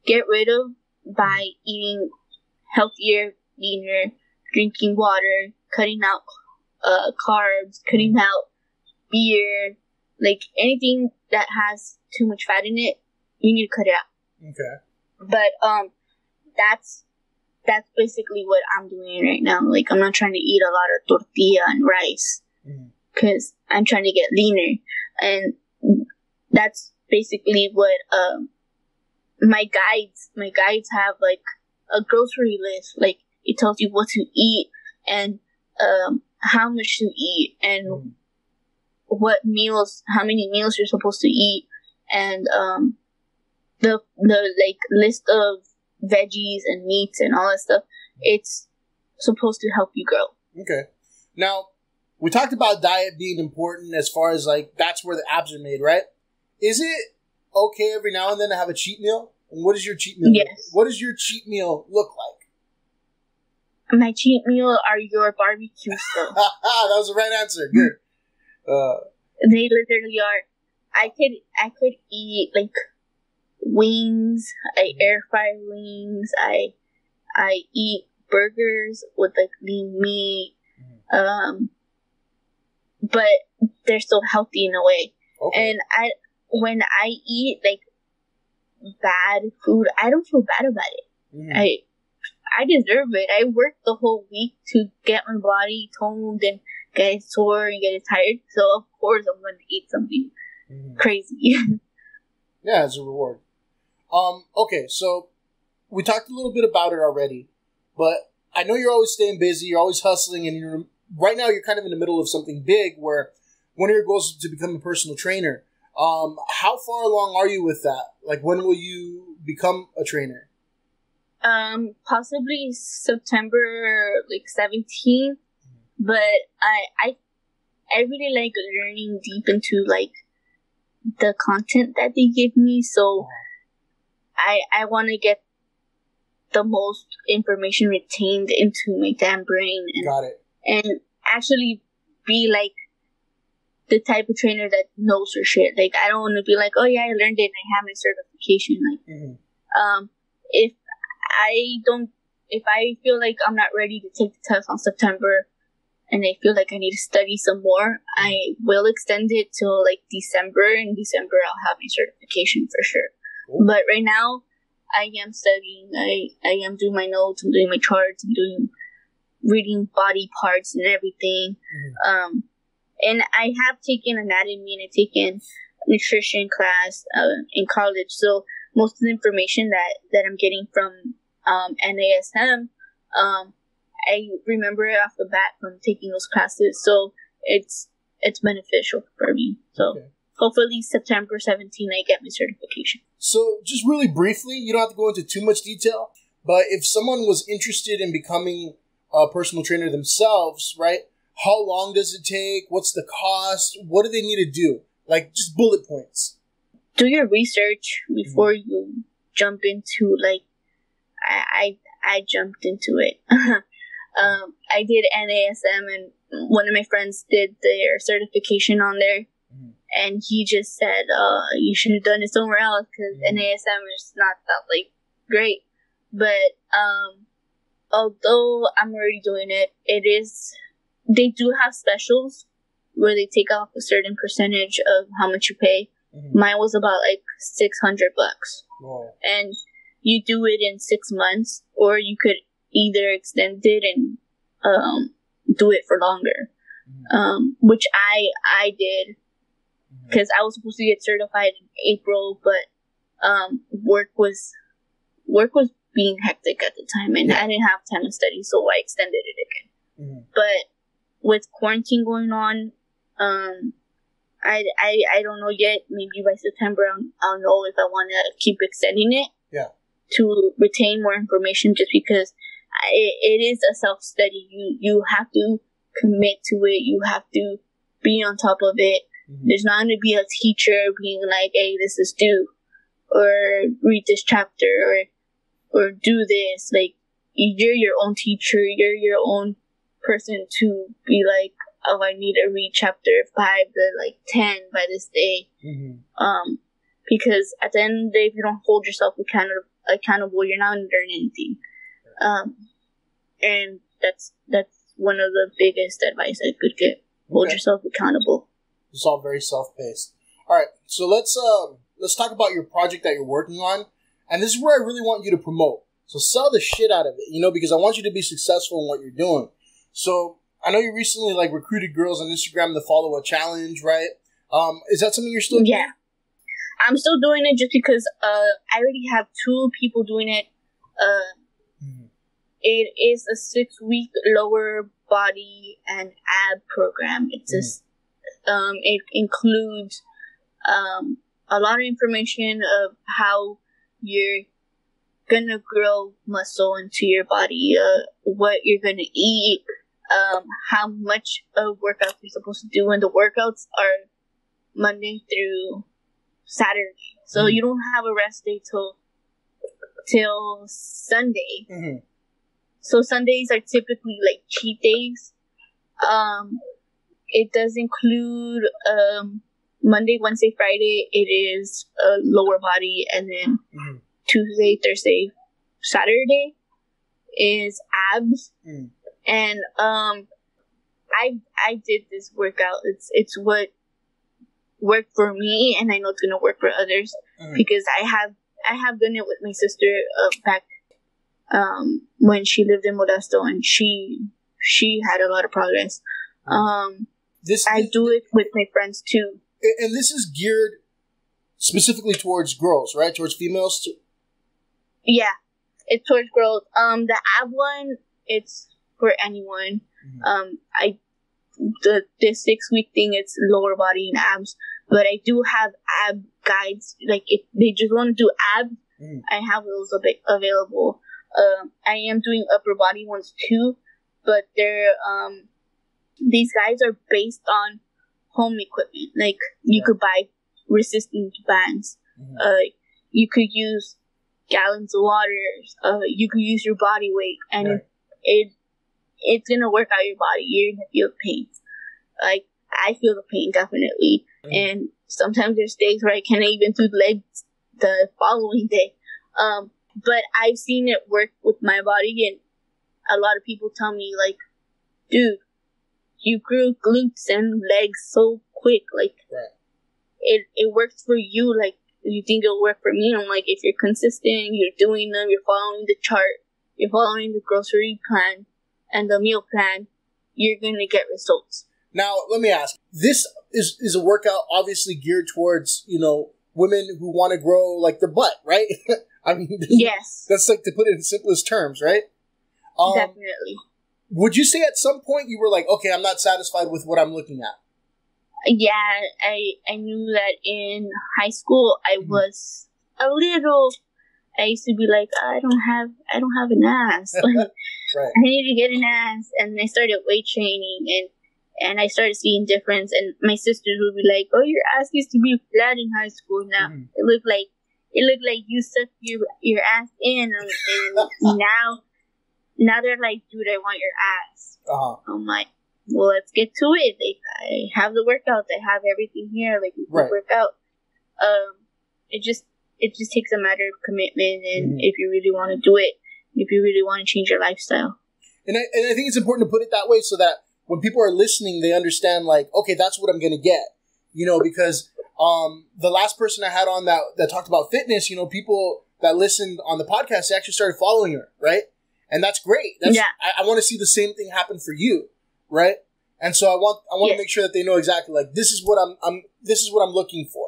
get rid of by eating healthier, leaner, drinking water, cutting out carbs, cutting out beer, like anything that has too much fat in it, you need to cut it out.
Okay.
But that's basically what I'm doing right now. Like, I'm not trying to eat a lot of tortilla and rice, because I'm trying to get leaner. And that's basically what my guides have, like a grocery list. Like, it tells you what to eat and how much to eat and how many meals you're supposed to eat, and the like list of veggies and meats and all that stuff. It's supposed to help you grow.
Okay. Now, we talked about diet being important as far as like that's where the abs are made, right? Is it okay every now and then to have a cheat meal? And what is your cheat meal?
Yes.
What does your cheat meal look like?
My cheat meal are your barbecue stuff.
That was the right answer. Good.
They literally are. I could eat like wings. I air fry wings. I eat burgers with like lean meat. But they're still healthy in a way. Okay. And when I eat like bad food, I don't feel bad about it. I deserve it. I worked the whole week to get my body toned and get it sore and get it tired. So of course I'm going to eat something crazy.
Yeah, it's a reward. Okay, so we talked a little bit about it already, but I know you're always staying busy, you're always hustling, and right now you're kind of in the middle of something big where one of your goals is to become a personal trainer. How far along are you with that? Like, when will you become a trainer?
Possibly September 17th, but I really like learning deep into the content that they give me, so I want to get the most information retained into my damn brain and actually be the type of trainer that knows her shit. I don't want to be oh yeah, I learned it and I have my certification. If I feel like I'm not ready to take the test on September and I feel like I need to study some more, I will extend it till December. In December, I'll have my certification for sure. Cool. But right now, I am studying. I am doing my notes. I'm doing my charts. I'm reading body parts and everything. And I have taken anatomy and I've taken nutrition class in college. So most of the information that I'm getting from NASM, I remember it off the bat from taking those classes. So it's beneficial for me. So hopefully September 17th I get my certification.
So just really briefly, you don't have to go into too much detail, but if someone was interested in becoming a personal trainer themselves, right? How long does it take? What's the cost? What do they need to do? Just bullet points.
Do your research before you jump into I jumped into it. I did NASM and one of my friends did their certification on there. And he just said, you should have done it somewhere else because NASM is not that great. But although I'm already doing it, they do have specials where they take off a certain percentage of how much you pay. Mine was about $600. Wow. And you do it in 6 months, or you could either extend it and do it for longer, which I did. Because I was supposed to get certified in April, but work was being hectic at the time, and I didn't have time to study, so I extended it again. But with quarantine going on, I don't know yet. Maybe by September, I'll know if I want to keep extending it. Yeah. To retain more information, just because it is a self study. You have to commit to it. You have to be on top of it. There's not going to be a teacher being hey, this is due, or read this chapter, or do this. You're your own teacher. You're your own person to be oh, I need to read chapter 5 to 10 by this day. Because at the end of the day, if you don't hold yourself accountable, you're not going to learn anything. And that's one of the biggest advice I could give. Hold yourself accountable.
It's all very self-paced. All right, so let's talk about your project that you're working on, and this is where I really want you to promote. So sell the shit out of it, because I want you to be successful in what you're doing. So I know you recently recruited girls on Instagram to follow a challenge, right? Is that something you're still doing?
Yeah, I'm still doing it just because I already have 2 people doing it. It is a 6-week lower body and ab program. It's it includes a lot of information of how you're gonna grow muscle into your body, what you're gonna eat, how much of workouts you're supposed to do, and the workouts are Monday through Saturday, so you don't have a rest day till Sunday. So Sundays are typically cheat days. It does include Monday, Wednesday, Friday. It is a lower body, and then Tuesday, Thursday, Saturday is abs. And I did this workout. It's what worked for me, and I know it's gonna work for others because I have done it with my sister back when she lived in Modesto, and she had a lot of progress. I do it with my friends too.
And this is geared specifically towards girls, right? Towards females too?
Yeah, it's towards girls. The ab one, it's for anyone. The 6-week thing, it's lower body and abs. But I do have ab guides. If they just want to do abs, I have those available. I am doing upper body ones too, but these guys are based on home equipment. Like, you could buy resistance bands. You could use gallons of water. You could use your body weight, and it's gonna work out your body. You're gonna feel pain. Like, I feel the pain definitely, and sometimes there's days where I can't even do legs the following day. But I've seen it work with my body, and a lot of people tell me, like, dude, you grew glutes and legs so quick. Like, it works for you. Like, you think it'll work for me? I'm like, if you're consistent, you're doing them, you're following the chart, you're following the grocery plan and the meal plan, you're going to get results.
Now, let me ask, this is a workout obviously geared towards, women who want to grow, like, their butt, right? I mean,
yes.
That's, like, to put it in simplest terms, right?
Definitely.
Would you say at some point you were like, okay, I'm not satisfied with what I'm looking at?
Yeah, I knew that in high school I was a little. I used to be like, I don't have an ass. I need to get an ass, and I started weight training, and I started seeing difference. And my sisters would be like, "Oh, your ass used to be flat in high school. Now it looked like you sucked your ass in, and now they're like, dude, I want your ass." I'm like, well, let's get to it. Like, I have the workouts. I have everything here. Like, we can work out. It just takes a matter of commitment, and if you really want to do it, if you really want to change your lifestyle.
And I think it's important to put it that way so that when people are listening, they understand, like, okay, that's what I'm going to get. Because the last person I had on that talked about fitness, people that listened on the podcast, they actually started following her, right? And that's great. I want to see the same thing happen for you, right? And so I want to make sure that they know exactly, like, this is what I'm looking for,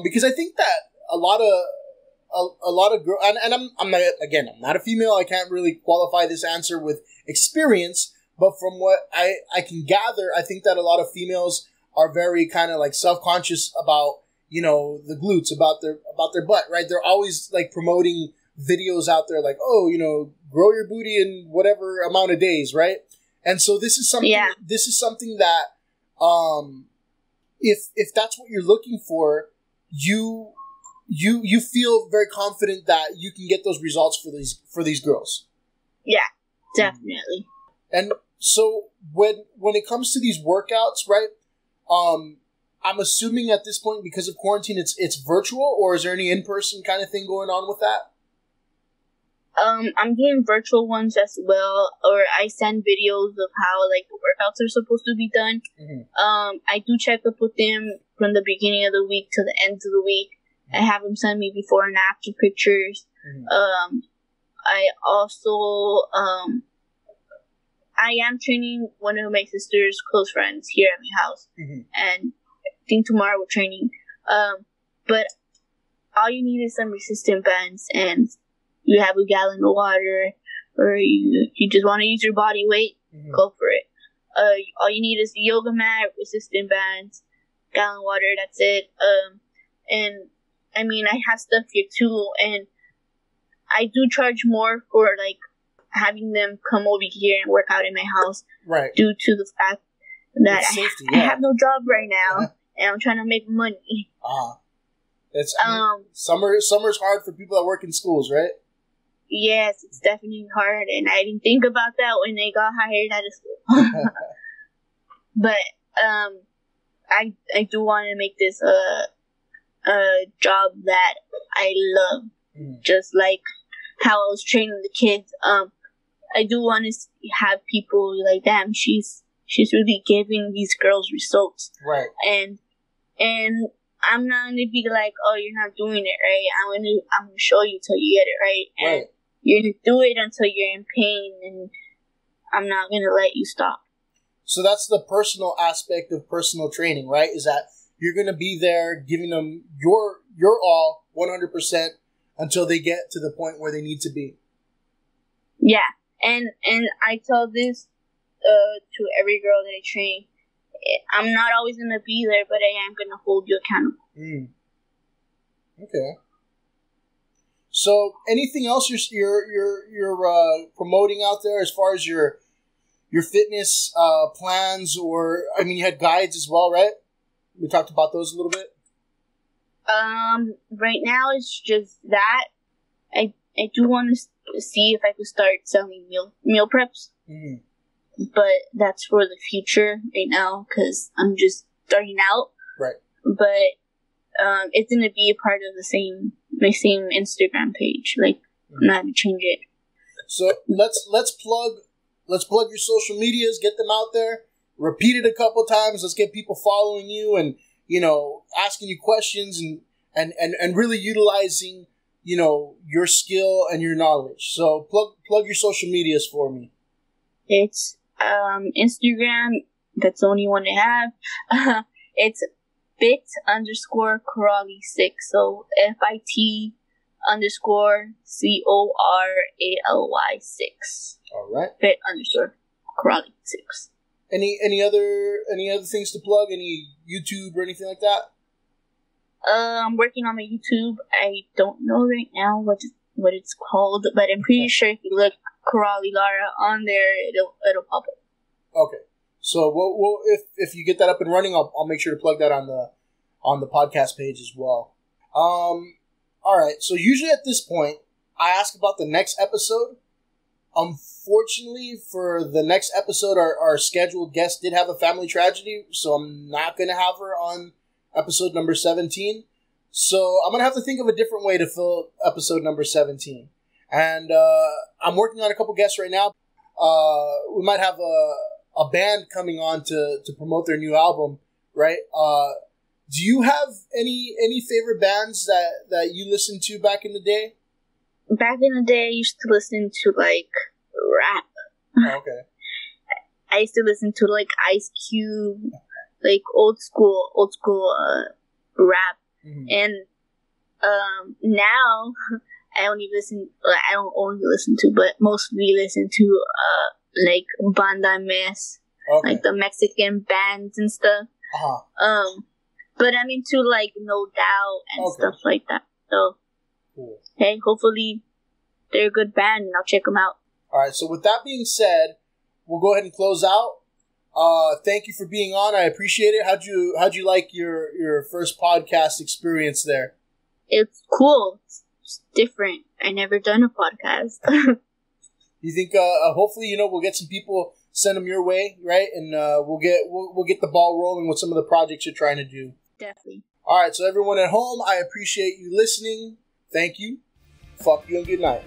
because I think that a lot of girls, and I'm not a female. I can't really qualify this answer with experience, but from what I can gather, I think that a lot of females are very kind of like self-conscious about, the glutes, about their butt, right? They're always like promoting videos out there like, oh, grow your booty in whatever amount of days, right? And so this is something that, if that's what you're looking for, you feel very confident that you can get those results for these girls. Yeah,
definitely.
And so when it comes to these workouts, right? I'm assuming at this point, because of quarantine, it's virtual, or is there any in-person kind of thing going on with that?
I'm doing virtual ones as well, or I send videos of how, like, the workouts are supposed to be done. I do check up with them from the beginning of the week to the end of the week. I have them send me before and after pictures. I also, I am training one of my sister's close friends here at my house, and I think tomorrow we're training. But all you need is some resistant bands, and you have a gallon of water, or you just want to use your body weight, go for it. All you need is the yoga mat, resistant bands, gallon of water, that's it. And I mean, I have stuff here too, and I do charge more for, like, having them come over here and work out in my house,
right?
Due to the fact that I have no job right now, and I'm trying to make money.
It's summer's hard for people that work in schools, right?
Yes, it's definitely hard, and I didn't think about that when I got hired out of school. But I do want to make this a job that I love, just like how I was training the kids. I do want to have people like, damn, she's really giving these girls results,
right?
And I'm not gonna be like, oh, you're not doing it right. I'm gonna show you till you get it right, and you're gonna do it until you're in pain, and I'm not gonna let you stop.
So that's the personal aspect of personal training, right? Is that you're gonna be there, giving them your all, 100%, until they get to the point where they need to be.
Yeah, and I tell this to every girl that I train. I'm not always gonna be there, but I am gonna hold you accountable.
Okay. So, anything else you're promoting out there as far as your fitness plans, or I mean, you had guides as well, right? We talked about those a little bit.
Right now it's just that I do want to see if I could start selling meal preps, but that's for the future right now because I'm just starting out.
Right.
But it's gonna be a part of my same Instagram page. Like I'm not gonna change it.
So let's plug your social medias, get them out there, repeat it a couple times. Let's get people following you and, you know, asking you questions and really utilizing, you know, your skill and your knowledge. So plug your social medias for me.
It's Instagram. That's the only one I have. It's bit_Coraly6. So FIT _CORALY 6.
All right.
bit_Coraly 6.
Any other things to plug? Any YouTube or anything like that?
I'm working on my YouTube. I don't know right now what it's called, but I'm pretty sure if you look Coraly Lara on there, it'll pop up.
Okay. So we'll if you get that up and running, I'll make sure to plug that on the podcast page as well. All right. So usually at this point, I ask about the next episode. Unfortunately, for the next episode, our scheduled guest did have a family tragedy, so I'm not going to have her on episode number 17. So I'm going to have to think of a different way to fill episode number 17. And I'm working on a couple guests right now. We might have a band coming on to promote their new album, right? Do you have any favorite bands that you listened to back in the day?
Back in the day, I used to listen to, like, rap.
Oh, okay.
I used to listen to, like, Ice Cube, like, old school rap. Mm-hmm. And now, I don't only listen to, but mostly listen to, like, Banda Mes, okay, like the Mexican bands and stuff. Uh-huh. But I'm into, like, No Doubt and stuff like that. So, cool. Hey, hopefully they're a good band and I'll check them out.
All right. So with that being said, we'll go ahead and close out. Thank you for being on. I appreciate it. How'd you like your first podcast experience there?
It's cool. It's different. I never done a podcast.
You think hopefully we'll get some people, send them your way, right? And we'll get the ball rolling with some of the projects you're trying to do.
Definitely.
All right. So everyone at home, I appreciate you listening. Thank you. Fuck you and good night.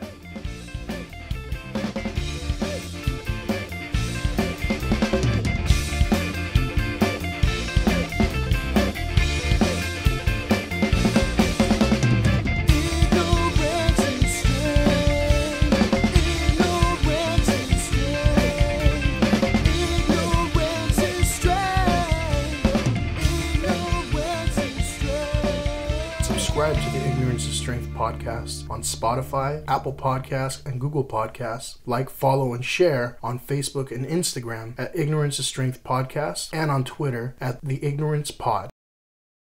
Subscribe to the Ignorance is Strength podcast on Spotify, Apple Podcasts, and Google Podcasts. Like, follow, and share on Facebook and Instagram at Ignorance is Strength Podcast and on Twitter at The Ignorance Pod.